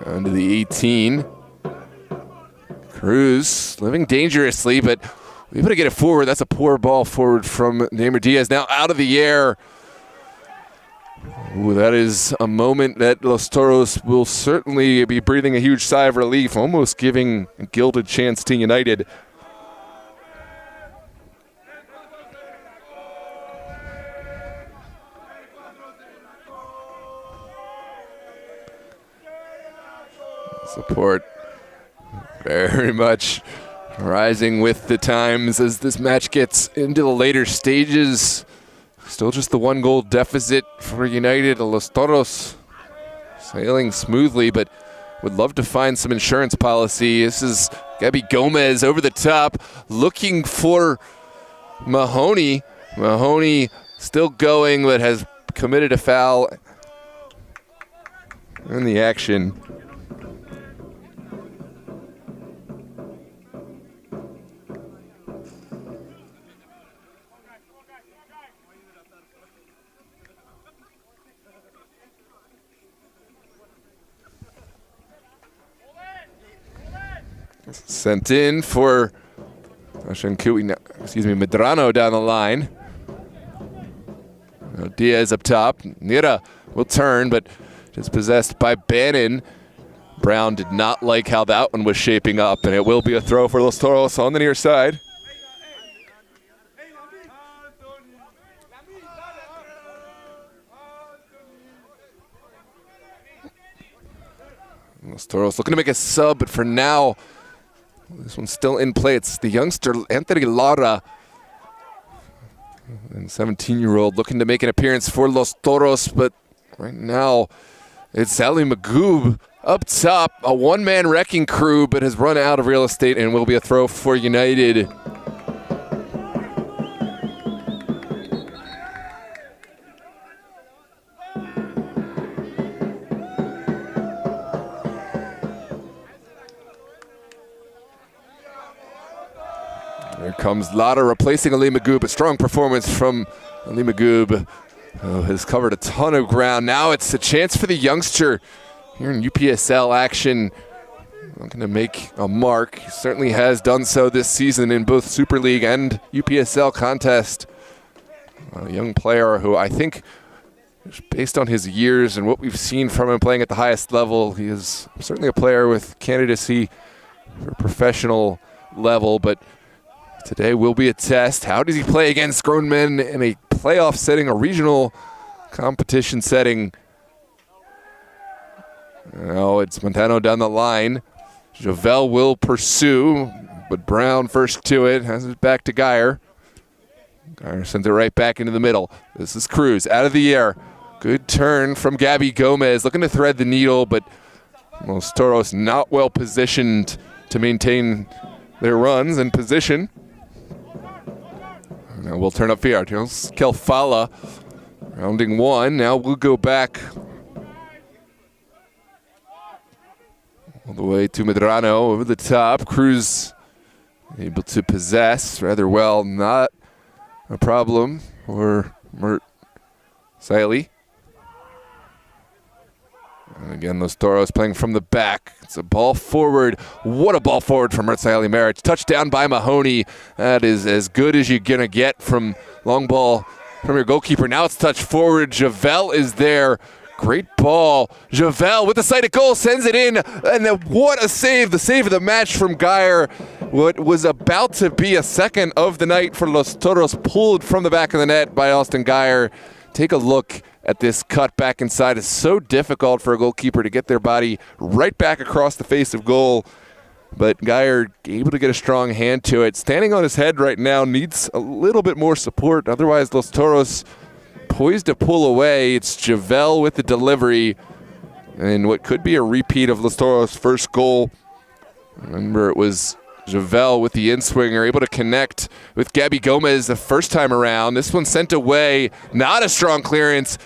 Onto the 18. Cruz living dangerously, but able to get it forward. That's a poor ball forward from Neymar Diaz. Now out of the air. Ooh, that is a moment that Los Toros will certainly be breathing a huge sigh of relief, almost giving a gilded chance to United. Support very much rising with the times as this match gets into the later stages. Still just the one goal deficit for United. Los Toros sailing smoothly, but would love to find some insurance policy. This is Gabby Gomez over the top, looking for Mahoney. Mahoney still going, but has committed a foul in the action. Sent in for Medrano down the line. Diaz up top. Nira will turn, but just possessed by Bannon. Brown did not like how that one was shaping up, and it will be a throw for Los Toros on the near side. Los Toros looking to make a sub, but for now, this one's still in play. It's the youngster, Anthony Lara. And 17-year-old looking to make an appearance for Los Toros, but right now it's Ali Magoob up top, a one-man wrecking crew, but has run out of real estate and will be a throw for United. Here comes Lara replacing Ali Magoob. A strong performance from Ali Magoob, who has covered a ton of ground. Now it's a chance for the youngster here in UPSL action. Looking to make a mark. He certainly has done so this season in both Super League and UPSL contest. A young player who I think, based on his years and what we've seen from him playing at the highest level, he is certainly a player with candidacy for professional level, but today will be a test. How does he play against grown men in a playoff setting, a regional competition setting? Now it's Montano down the line. Javel will pursue, but Brown first to it, has it back to Geyer. Geyer sends it right back into the middle. This is Cruz out of the air. Good turn from Gabby Gomez, looking to thread the needle, but Los Toros not well positioned to maintain their runs and position. Now we'll turn up here. Kelfala rounding one. Now we'll go back all the way to Medrano over the top. Cruz able to possess rather well. Not a problem for Mert Siley. And again, Los Toros playing from the back. It's a ball forward. What a ball forward from Mert Siley Marriage. Touchdown by Mahoney. That is as good as you're going to get from long ball from your goalkeeper. Now it's touched forward. Javel is there. Great ball. Javel with the sighted goal sends it in. And then what a save. The save of the match from Geyer. What was about to be a second of the night for Los Toros pulled from the back of the net by Austin Geyer. Take a look at this cut back inside. It's so difficult for a goalkeeper to get their body right back across the face of goal. But Geyer able to get a strong hand to it. Standing on his head right now, needs a little bit more support. Otherwise, Los Toros poised to pull away. It's Javel with the delivery. And what could be a repeat of Los Toros' first goal. Remember, it was Javel with the in-swinger, able to connect with Gabby Gomez the first time around. This one sent away, not a strong clearance.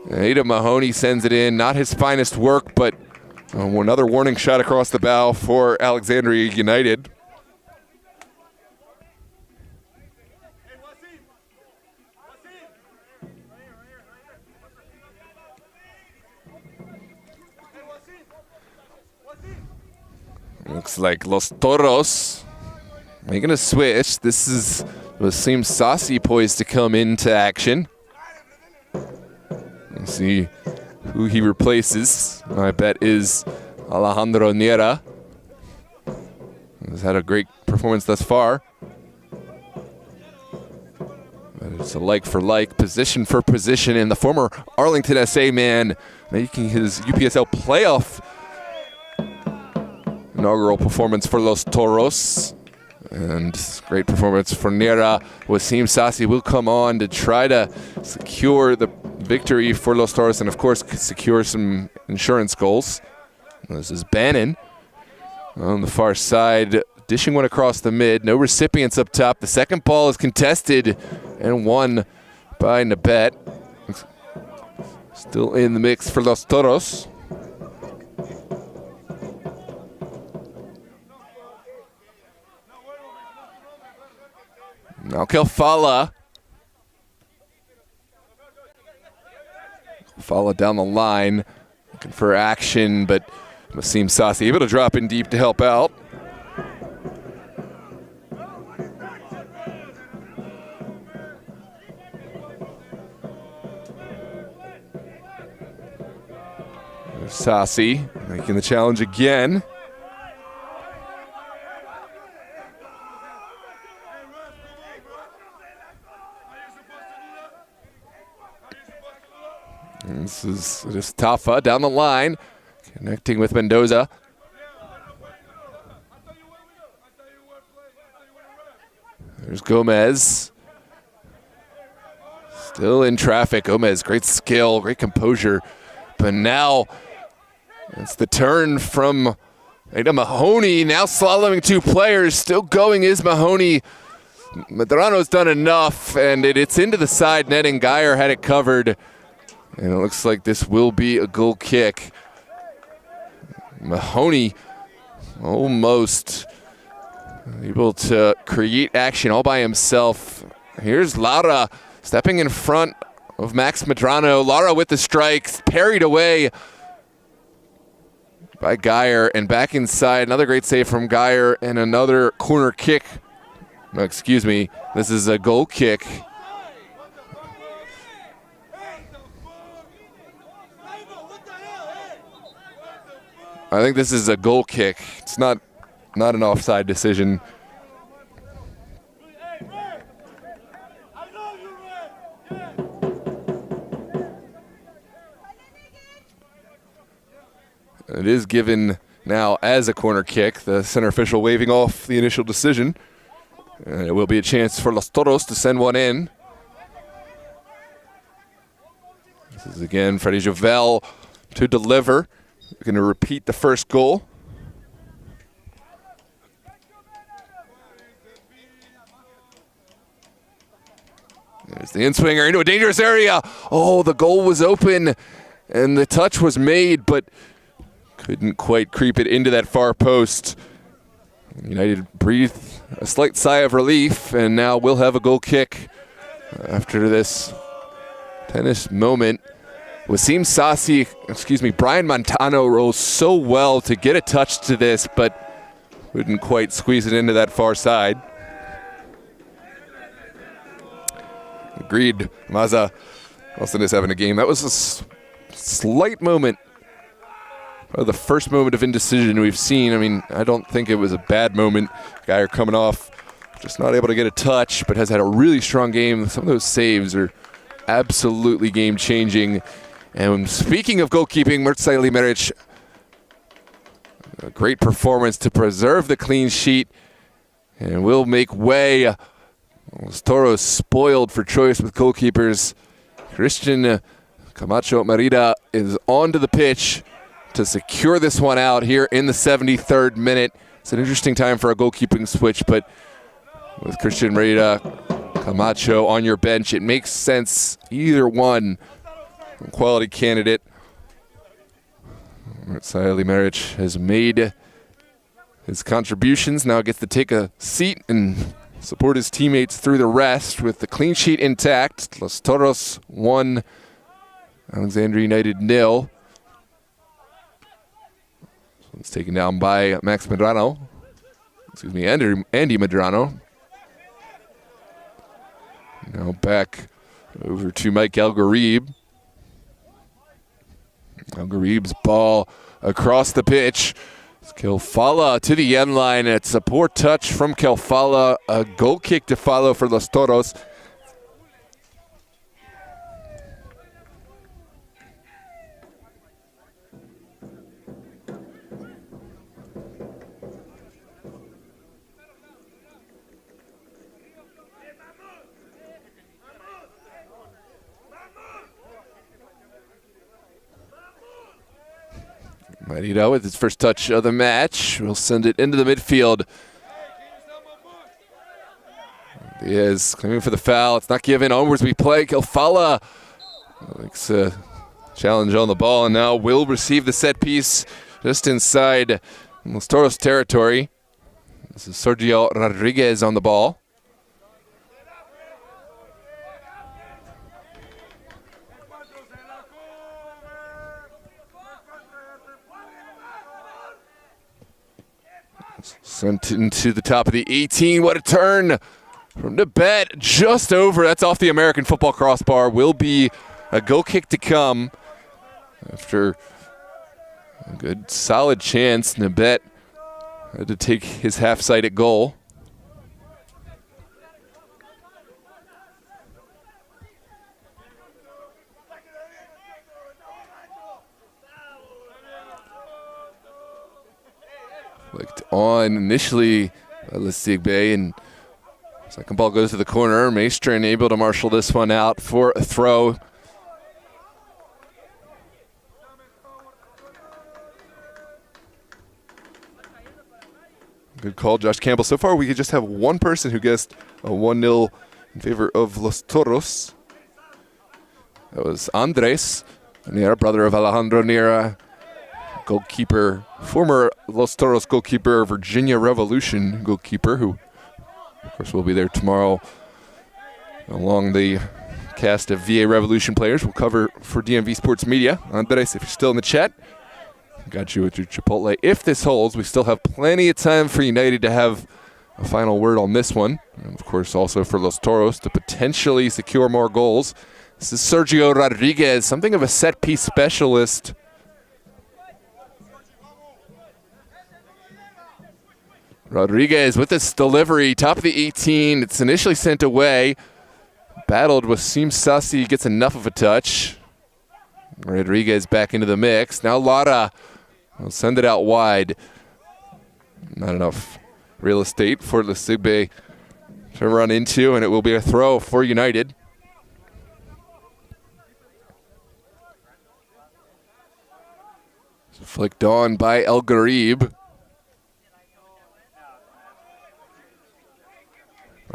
Ada Mahoney sends it in, not his finest work, but another warning shot across the bow for Alexandria United. Looks like Los Toros making a switch. This is Wasim Sassi poised to come into action. Let's see who he replaces. My bet is Alejandro Niera. He's had a great performance thus far. But it's a like for like, position for position, and the former Arlington SA man making his UPSL playoff inaugural performance for Los Toros. And great performance for Niera. Wasim Sassi will come on to try to secure the victory for Los Toros and, of course, secure some insurance goals. This is Bannon on the far side, dishing one across the mid. No recipients up top. The second ball is contested and won by Nabet. Still in the mix for Los Toros. Now Kelfala. Fala down the line, looking for action, but Wasim Sassi able to drop in deep to help out. Sassi making the challenge again. This is just Tafa down the line, connecting with Mendoza. There's Gomez. Still in traffic. Gomez, great skill, great composure. But now it's the turn from Ada Mahoney. Now slaloming two players. Still going is Mahoney. Medrano's done enough, and it's into the side netting. Geyer had it covered. And it looks like this will be a goal kick. Mahoney almost able to create action all by himself. Here's Lara stepping in front of Max Medrano. Lara with the strikes, parried away by Geyer, and back inside. Another great save from Geyer, and another corner kick. No, excuse me, this is a goal kick. I think this is a goal kick. It's not an offside decision. It is given now as a corner kick. The center official waving off the initial decision. And it will be a chance for Los Toros to send one in. This is again Freddy Javel to deliver. We're going to repeat the first goal. There's the in-swinger into a dangerous area. Oh, the goal was open and the touch was made, but couldn't quite creep it into that far post. United breathed a slight sigh of relief, and now we'll have a goal kick after this tennis moment. Brian Montano rolls so well to get a touch to this, but couldn't quite squeeze it into that far side. Agreed, Maza also is having a game. That was a slight moment, the first moment of indecision we've seen. I mean, I don't think it was a bad moment. Geyer coming off, just not able to get a touch, but has had a really strong game. Some of those saves are absolutely game-changing. And speaking of goalkeeping, Mircea Limeric, a great performance to preserve the clean sheet, and will make way. Los Toros spoiled for choice with goalkeepers. Christian Camacho Merida is onto the pitch to secure this one out here in the 73rd minute. It's an interesting time for a goalkeeping switch, but with Christian Merida, Camacho on your bench, it makes sense. Either one, quality candidate. Mircea Limeric has made his contributions. Now gets to take a seat and support his teammates through the rest with the clean sheet intact. Los Toros 1, Alexandria United 0. It's taken down by Max Medrano. Excuse me, Andy Medrano. Now back over to Mike El-Garib. El-Garib's ball across the pitch. It's Kelfala to the end line. It's a poor touch from Kelfala. A goal kick to follow for Los Toros. Merida with his first touch of the match. We'll send it into the midfield. Diaz claiming for the foul. It's not given. Onwards we play. Kelfala likes a challenge on the ball, and now will receive the set piece just inside Los Toros territory. This is Sergio Rodriguez on the ball. Sent into the top of the 18. What a turn from Nabet. Just over. That's off the American football crossbar. Will be a goal kick to come after a good solid chance. Nabet had to take his half-sighted goal. Flicked on initially Lesigbe, and Second ball goes to the corner. Maestrin able to marshal this one out for a throw. Good call, Josh Campbell. So far, we could just have one person who guessed a 1-0 in favor of Los Toros. That was Andres Nera, brother of Alejandro Nera, goalkeeper, former Los Toros goalkeeper, Virginia Revolution goalkeeper, who, of course, will be there tomorrow along the cast of VA Revolution players. We'll cover for DMV Sports Media. Andres, if you're still in the chat, got you with your Chipotle. If this holds, we still have plenty of time for United to have a final word on this one. And, of course, also for Los Toros to potentially secure more goals. This is Sergio Rodriguez, something of a set-piece specialist. Rodriguez with this delivery, top of the 18. It's initially sent away. Battled with Sim Sassi, gets enough of a touch. Rodriguez back into the mix. Now Lara will send it out wide. Not enough real estate for Lesigbe to run into, and it will be a throw for United. Flicked on by El Garib.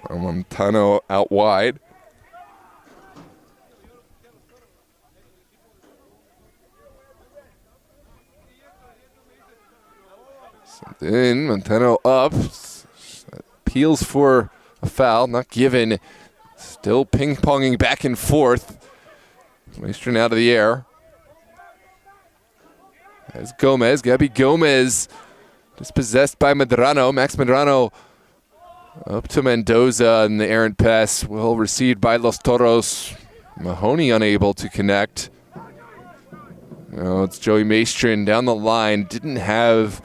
Montano out wide. Then Montano up, appeals for a foul, not given. Still ping-ponging back and forth. Maestrin out of the air. There's Gomez, Gabby Gomez, dispossessed by Medrano. Max Medrano up to Mendoza, and the errant pass well received by Los Toros. Mahoney unable to connect. Oh, it's Joey Maestrin down the line. Didn't have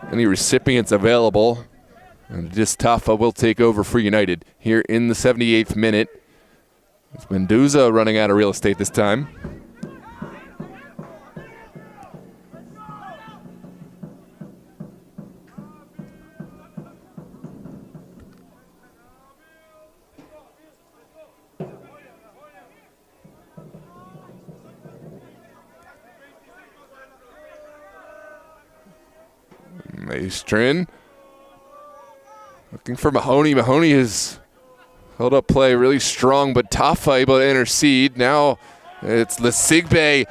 any recipients available. And Distafa will take over for United here in the 78th minute. It's Mendoza running out of real estate this time. Maestrin looking for Mahoney. Mahoney has held up play really strong, but Tafa able to intercede. Now it's Lesigbe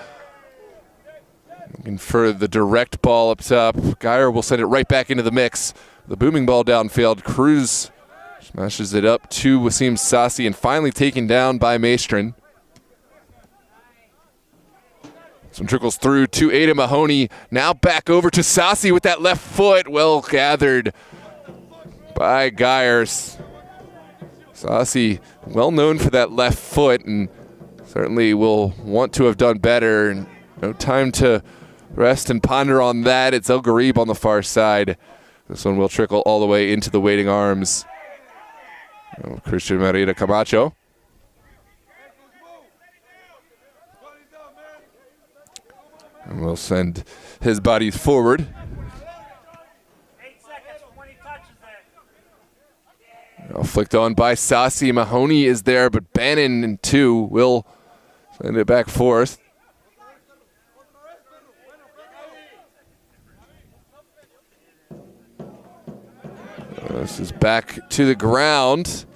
looking for the direct ball up top. Geyer will send it right back into the mix. The booming ball downfield. Cruz smashes it up to Wasim Sassi and finally taken down by Maestrin. Some trickles through to Ada Mahoney. Now back over to Sassi with that left foot. Well gathered by Geyers. Sassi, well known for that left foot, and certainly will want to have done better. And no time to rest and ponder on that. It's El Garib on the far side. This one will trickle all the way into the waiting arms of Christian Merida Camacho. And we'll send his bodies forward. 8 seconds when he touches it. Flicked on by Sassi. Mahoney is there, but Bannon in two will send it back forth. This is back to the ground.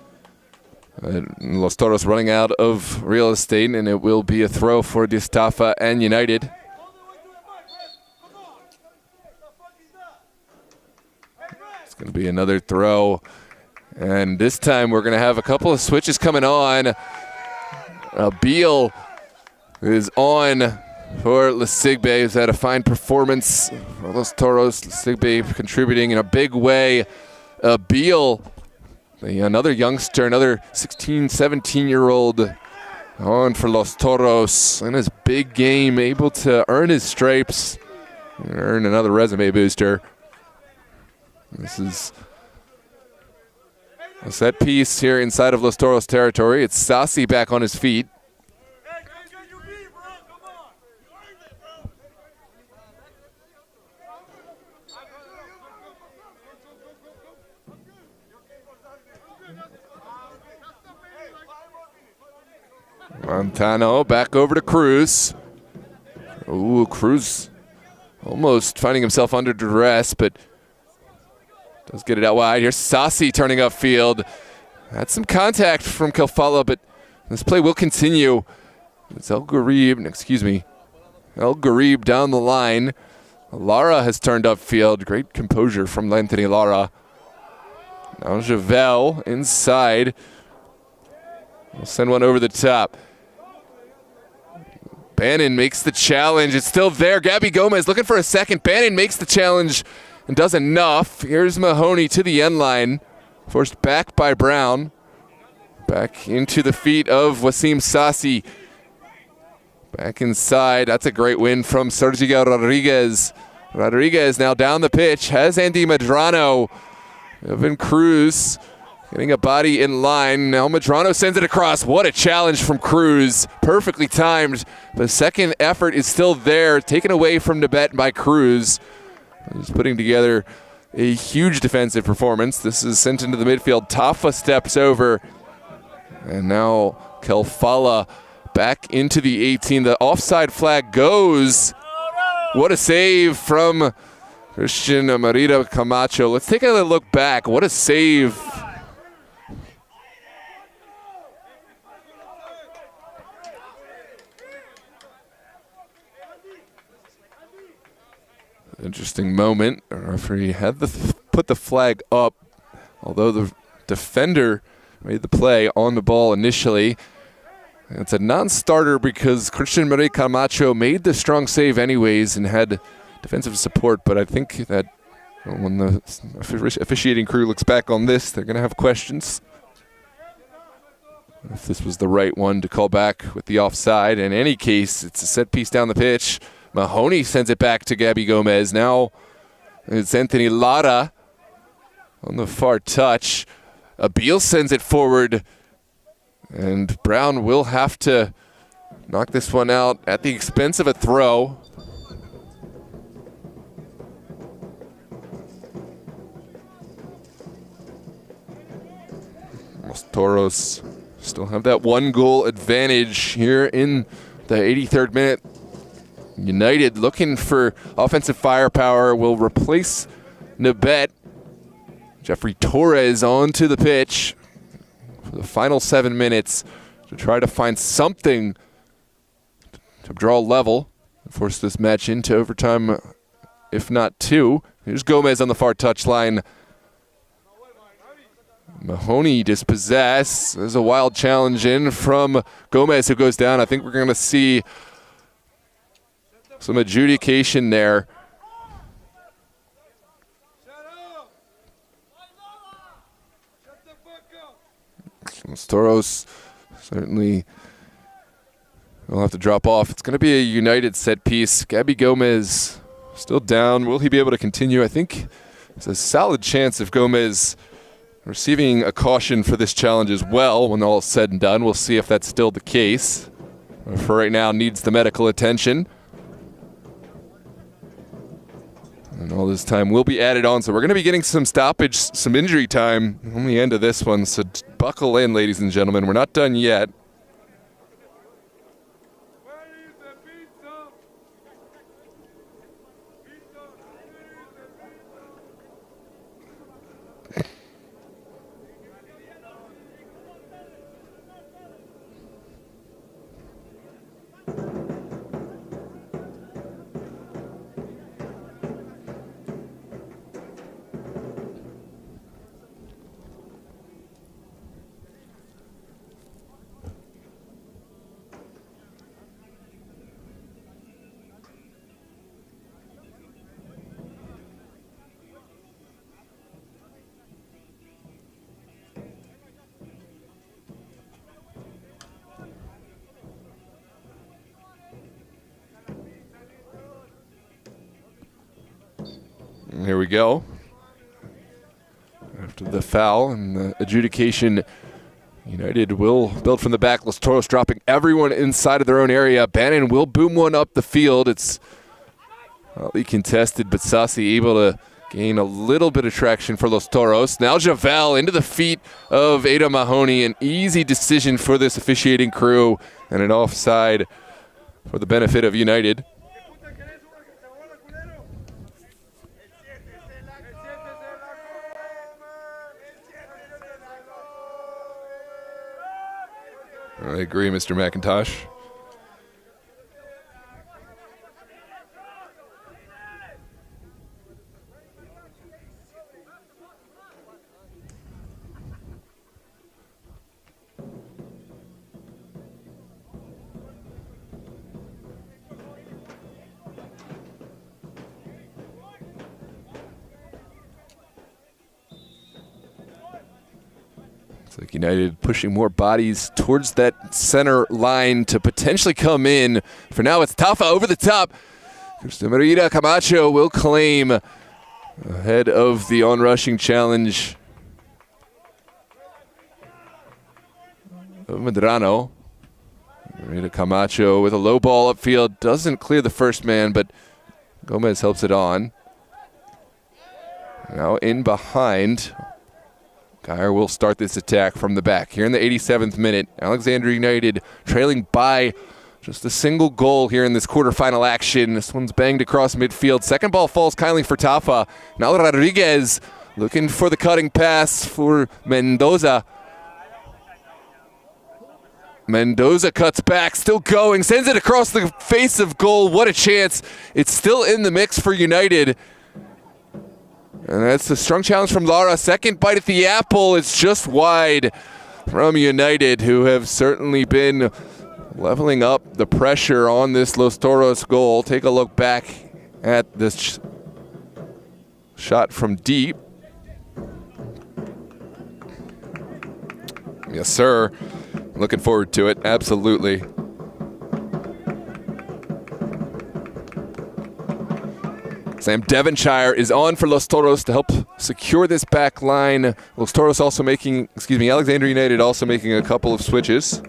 Los Toros running out of real estate, and it will be a throw for Distafa and United. Going to be another throw, and this time we're going to have a couple of switches coming on. Beal is on for Lesigbe, who's had a fine performance for Los Toros. Lesigbe contributing in a big way. Beal, another youngster, another 16, 17-year-old on for Los Toros in his big game, able to earn his stripes, earn another resume booster. This is a set piece here inside of Los Toros territory. It's Sassi back on his feet. Montano back over to Cruz. Ooh, Cruz almost finding himself under duress, but does get it out wide. Here's Sassi turning upfield. Had some contact from Kelfala, but this play will continue. It's El Gharib down the line. Lara has turned upfield. Great composure from Anthony Lara. Now Javel inside. We'll send one over the top. Bannon makes the challenge. It's still there. Gabby Gomez looking for a second. Bannon makes the challenge and does enough. Here's Mahoney to the end line. Forced back by Brown. Back into the feet of Wasim Sassi. Back inside. That's a great win from Sergio Rodriguez. Rodriguez now down the pitch. Has Andy Medrano. Evan Cruz getting a body in line. Now Medrano sends it across. What a challenge from Cruz. Perfectly timed. The second effort is still there. Taken away from Nabet by Cruz. He's putting together a huge defensive performance. This is sent into the midfield. Tafa steps over. And now Kelfala back into the 18. The offside flag goes. What a save from Christian Marita Camacho. Let's take a look back. What a save. Interesting moment. The referee had put the flag up, although the defender made the play on the ball initially. It's a non-starter because Christian Maria Camacho made the strong save anyways and had defensive support, but I think that when the officiating crew looks back on this, they're going to have questions. If this was the right one to call back with the offside. In any case, it's a set piece down the pitch. Mahoney sends it back to Gabby Gomez. Now it's Anthony Lara on the far touch. Abil sends it forward. And Brown will have to knock this one out at the expense of a throw. Los Toros still have that 1-goal advantage here in the 83rd minute. United looking for offensive firepower will replace Nabet. Jeffrey Torres onto the pitch for the final 7 minutes to try to find something to draw level and force this match into overtime, if not two. Here's Gomez on the far touchline. Mahoney dispossessed. There's a wild challenge in from Gomez who goes down. I think we're going to see some adjudication there. Los Toros certainly will have to drop off. It's going to be a United set piece. Gabby Gomez still down. Will he be able to continue? I think there's a solid chance of Gomez receiving a caution for this challenge as well when all is said and done. We'll see if that's still the case. For right now, needs the medical attention. And all this time will be added on. So we're going to be getting some stoppage, some injury time on the end of this one. So buckle in, ladies and gentlemen. We're not done yet. Here we go. After the foul and the adjudication, United will build from the back. Los Toros dropping everyone inside of their own area. Bannon will boom one up the field. It's hotly contested, but Sassi able to gain a little bit of traction for Los Toros. Now Javel into the feet of Ada Mahoney. An easy decision for this officiating crew, and an offside for the benefit of United. I agree, Mr. McIntosh. It's like United pushing more bodies towards that center line to potentially come in. For now, it's Tafa over the top. Merida Camacho will claim ahead of the onrushing challenge of Medrano. Merida Camacho with a low ball upfield. Doesn't clear the first man, but Gomez helps it on. Now in behind. Geyer will start this attack from the back. Here in the 87th minute, Alexandria United trailing by just a single goal here in this quarterfinal action. This one's banged across midfield. Second ball falls kindly for Tafa. Now Rodriguez looking for the cutting pass for Mendoza. Mendoza cuts back, still going, sends it across the face of goal. What a chance. It's still in the mix for United. And that's a strong challenge from Lara. Second bite at the apple. It's just wide from United, who have certainly been leveling up the pressure on this Los Toros goal. Take a look back at this shot from deep. Yes, sir. Looking forward to it. Absolutely. Sam Devonshire is on for Los Toros to help secure this back line. Los Toros also making, Alexandria United also making a couple of switches.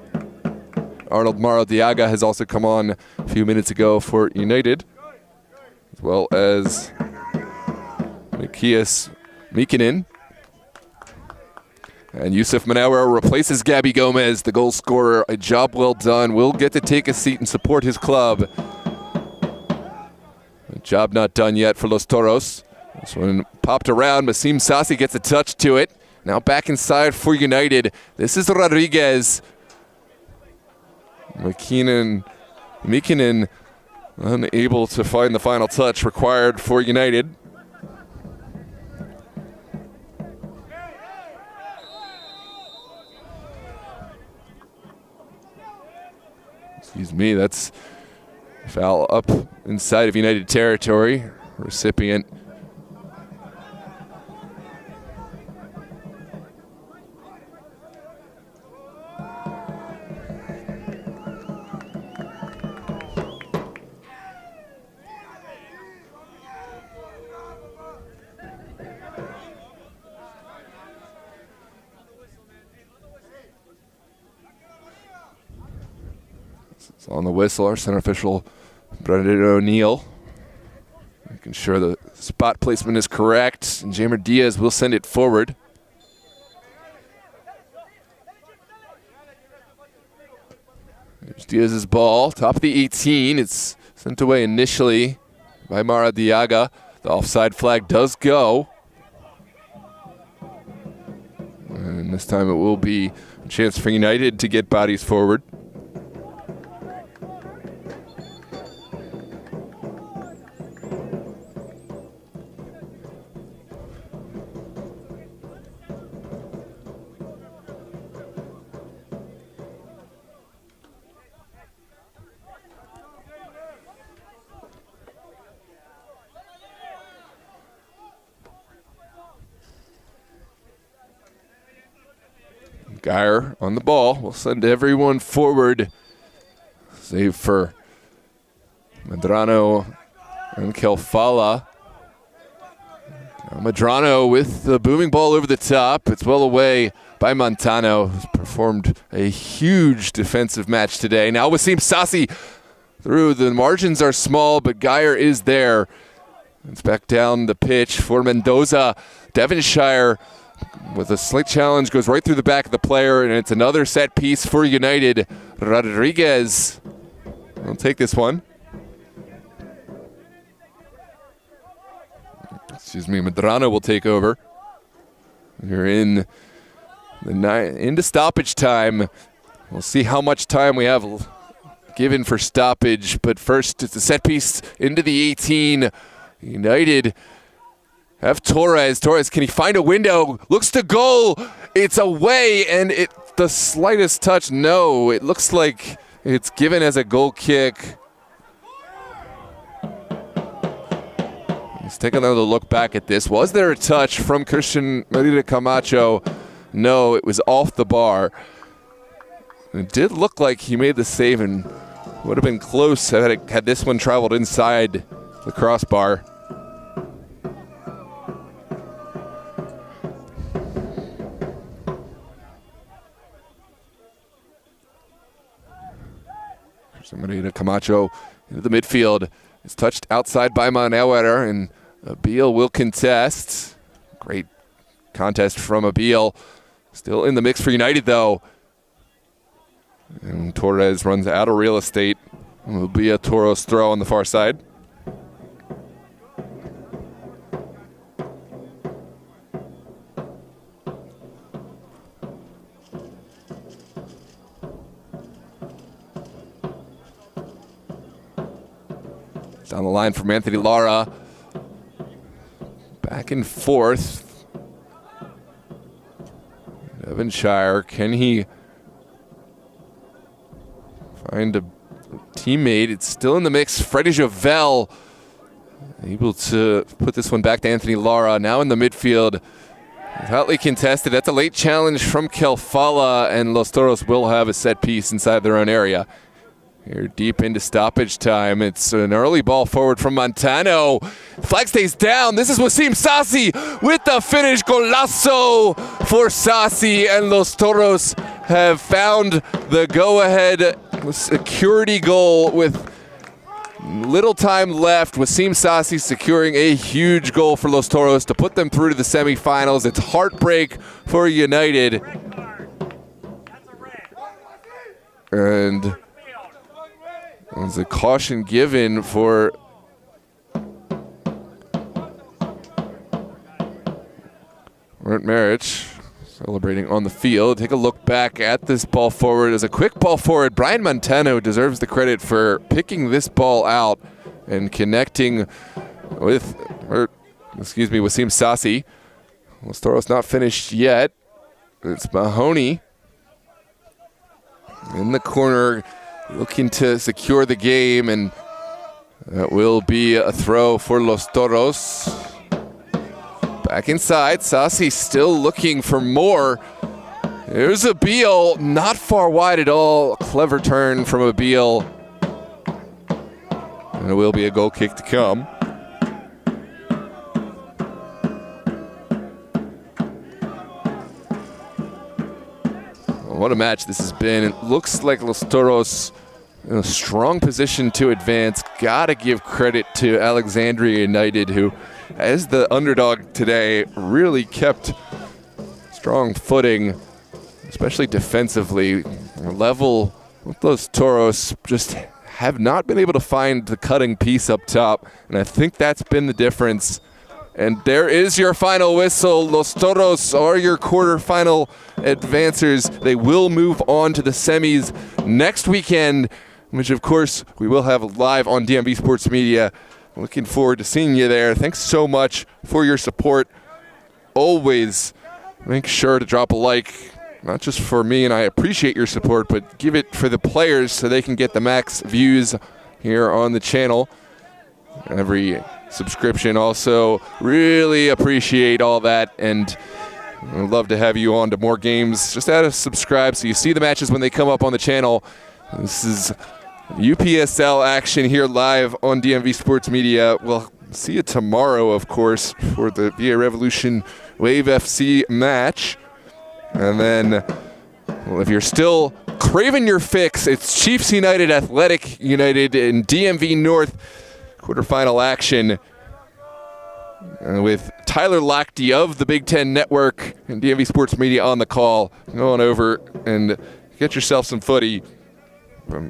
Arnold Maradiaga has also come on a few minutes ago for United, as well as Mikias Mikinen. And Yusuf Manauer replaces Gabby Gomez, the goal scorer. A job well done. Will get to take a seat and support his club. Job not done yet for Los Toros. This one popped around. Masim Sassi gets a touch to it. Now back inside for United. This is Rodriguez. Mikinen unable to find the final touch required for United. Excuse me, that's foul up inside of United territory. Recipient on the whistle, our center official, Brendan O'Neill, making sure the spot placement is correct. And Jamer Diaz will send it forward. There's Diaz's ball, top of the 18. It's sent away initially by Maradiaga. The offside flag does go. And this time it will be a chance for United to get bodies forward. Geyer on the ball. We'll send everyone forward, save for Medrano and Kelfala. Now Medrano with the booming ball over the top. It's well away by Montano, who's performed a huge defensive match today. Now Wasim Sassi through. The margins are small, but Geyer is there. It's back down the pitch for Mendoza. Devonshire with a slight challenge goes right through the back of the player, and it's another set piece for United. Rodriguez will take this one. Medrano will take over. We're in into stoppage time. We'll see how much time we have given for stoppage, but first it's a set piece into the 18. United have Torres. Torres, can he find a window? Looks to goal. It's away, and the slightest touch. No, it looks like it's given as a goal kick. Let's take another look back at this. Was there a touch from Christian Merida Camacho? No, it was off the bar. It did look like he made the save and would have been close had this one traveled inside the crossbar. Merida Camacho into the midfield. It's touched outside by Manauer, and Abil will contest. Great contest from Abil. Still in the mix for United, though. And Torres runs out of real estate. It will be a Toros throw on the far side. Down the line from Anthony Lara. Back and forth. Devonshire, can he find a teammate? It's still in the mix. Freddie Javel able to put this one back to Anthony Lara. Now in the midfield. Hotly contested. That's a late challenge from Kelfala, and Los Toros will have a set piece inside their own area. Here deep into stoppage time. It's an early ball forward from Montano. Flag stays down. This is Wasim Sassi with the finish. Golazo for Sassi, and Los Toros have found the go-ahead security goal with little time left. Wasim Sassi securing a huge goal for Los Toros to put them through to the semifinals. It's heartbreak for United. And there's a caution given for Marich, celebrating on the field. Take a look back at this ball forward. As a quick ball forward, Brian Montano deserves the credit for picking this ball out and connecting with, Wasim Sassi. Los Toros not finished yet. It's Mahoney in the corner, looking to secure the game, and that will be a throw for Los Toros. Back inside, Sassi still looking for more. There's Abil, not far wide at all. Clever turn from Abil. And it will be a goal kick to come. What a match this has been. It looks like Los Toros in a strong position to advance. Gotta give credit to Alexandria United, who, as the underdog today, really kept strong footing, especially defensively. Level with Los Toros just have not been able to find the cutting piece up top, and I think that's been the difference. And there is your final whistle. Los Toros are your quarterfinal advancers. They will move on to the semis next weekend, which of course we will have live on DMV Sports Media. Looking forward to seeing you there. Thanks so much for your support. Always make sure to drop a like, not just for me, and I appreciate your support, but give it for the players so they can get the max views here on the channel. Every subscription also, really appreciate all that, and I'd love to have you on to more games. Just add a subscribe so you see the matches when they come up on the channel. This is UPSL action here live on DMV Sports Media. We'll see you tomorrow, of course, for the VA Revolution Wave FC match. And then, well, if you're still craving your fix, it's Chiefs United, Athletic United in DMV North quarterfinal action. with Tyler Lochte of the Big Ten Network and DMV Sports Media on the call. Go on over and get yourself some footy.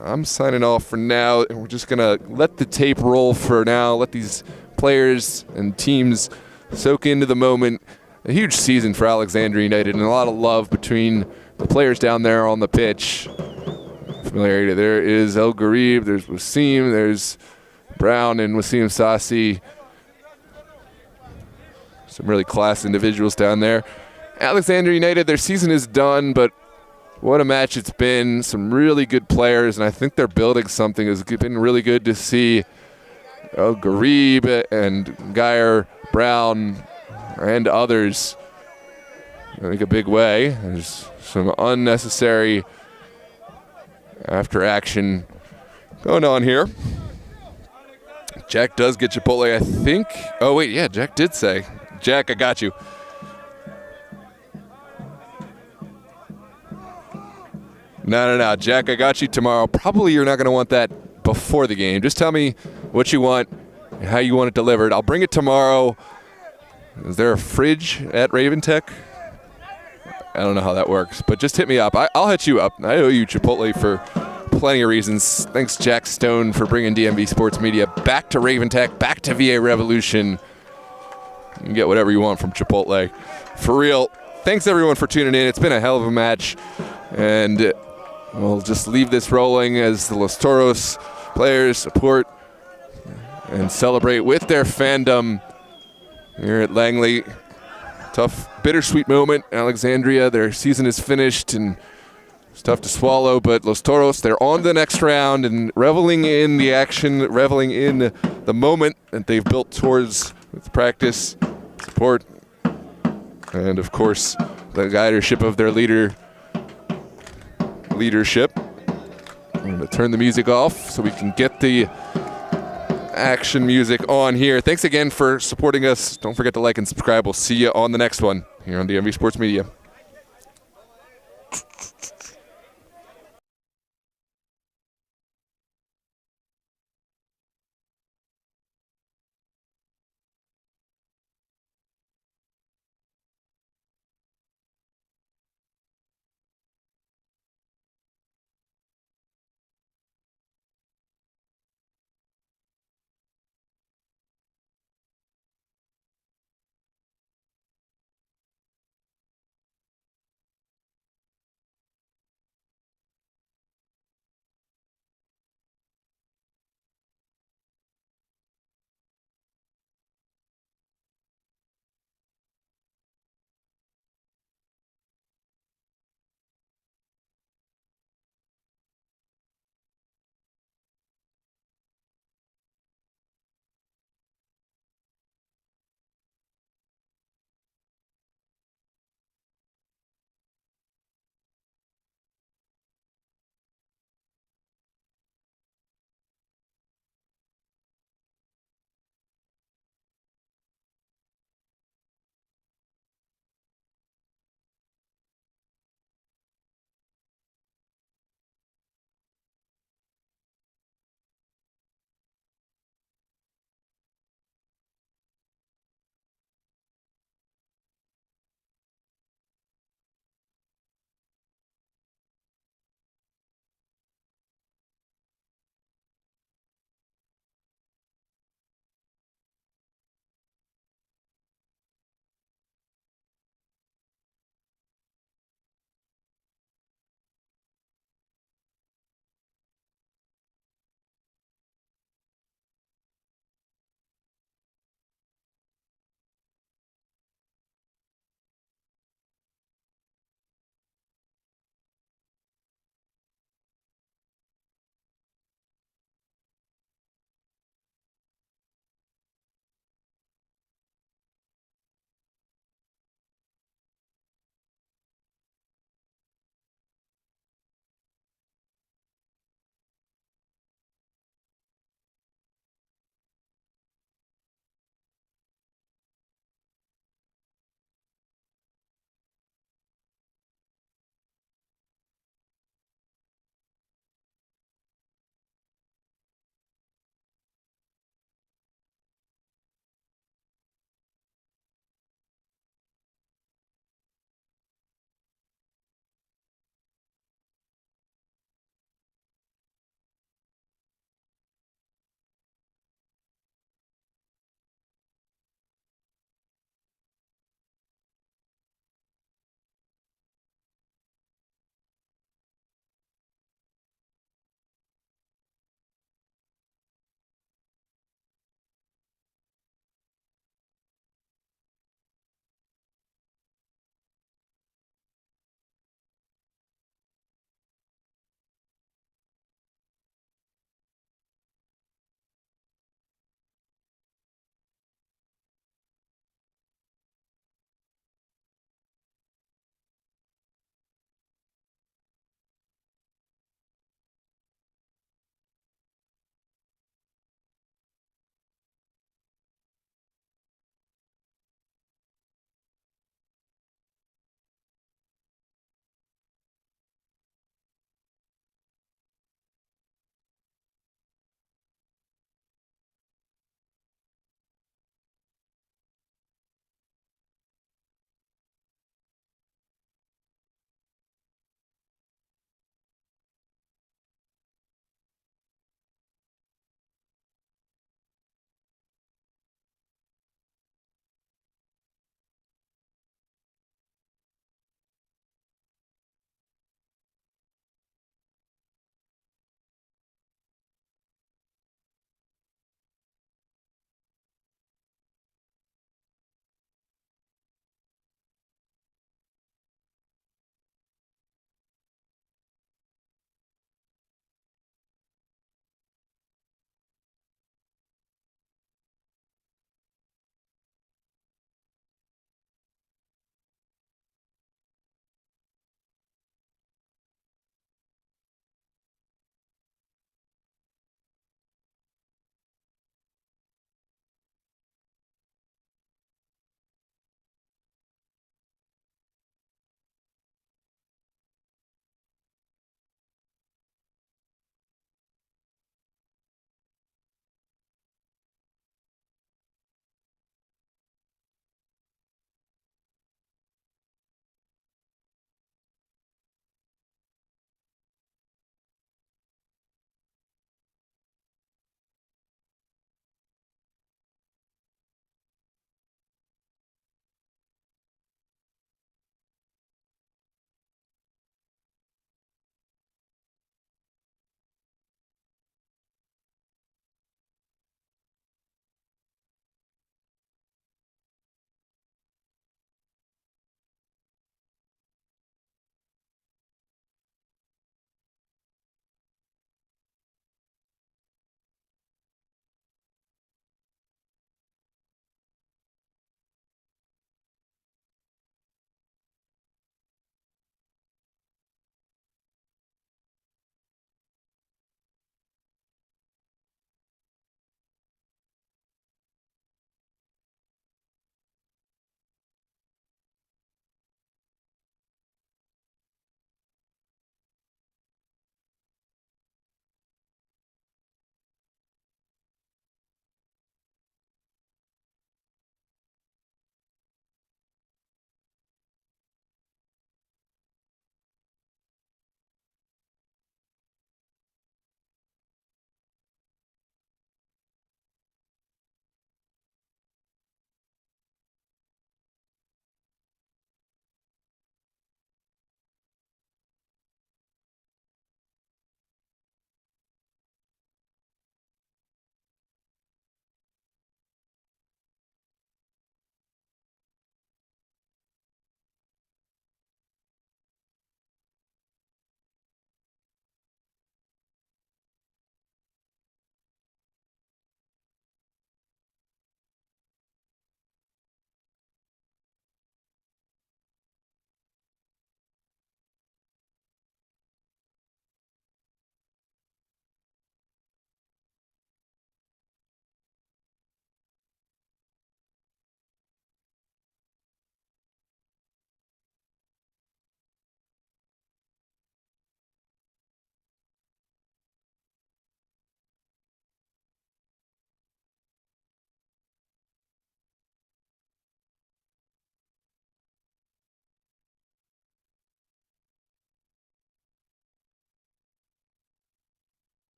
I'm signing off for now, and we're just going to let the tape roll for now, let these players and teams soak into the moment. A huge season for Alexandria United and a lot of love between the players down there on the pitch. Familiarity. There is El Garib, there's Wasim, there's Brown and Wasim Sassi. Some really class individuals down there. Alexandria United, their season is done, but what a match it's been. Some really good players, and I think they're building something. It's been really good to see El Garib and Geyer, Brown, and others make a big way. There's some unnecessary after action going on here. Jack does get Chipotle, I think. Oh, wait, yeah, Jack did say. Jack, I got you. No, Jack, I got you tomorrow. Probably you're not going to want that before the game. Just tell me what you want and how you want it delivered. I'll bring it tomorrow. Is there a fridge at Raven Tech? I don't know how that works, but just hit me up. I'll hit you up. I owe you Chipotle for plenty of reasons. Thanks, Jack Stone, for bringing DMV Sports Media back to Raven Tech, back to VA Revolution. You can get whatever you want from Chipotle. For real, thanks, everyone, for tuning in. It's been a hell of a match, and we'll just leave this rolling as the Los Toros players support and celebrate with their fandom here at Langley. Tough, bittersweet moment. Alexandria, their season is finished, and it's tough to swallow, but Los Toros, they're on the next round and reveling in the action, reveling in the moment that they've built towards with practice, support, and, of course, the guidership of their leadership. I'm going to turn the music off so we can get the action music on here. Thanks again for supporting us. Don't forget to like and subscribe. We'll see you on the next one here on DMV Sports Media.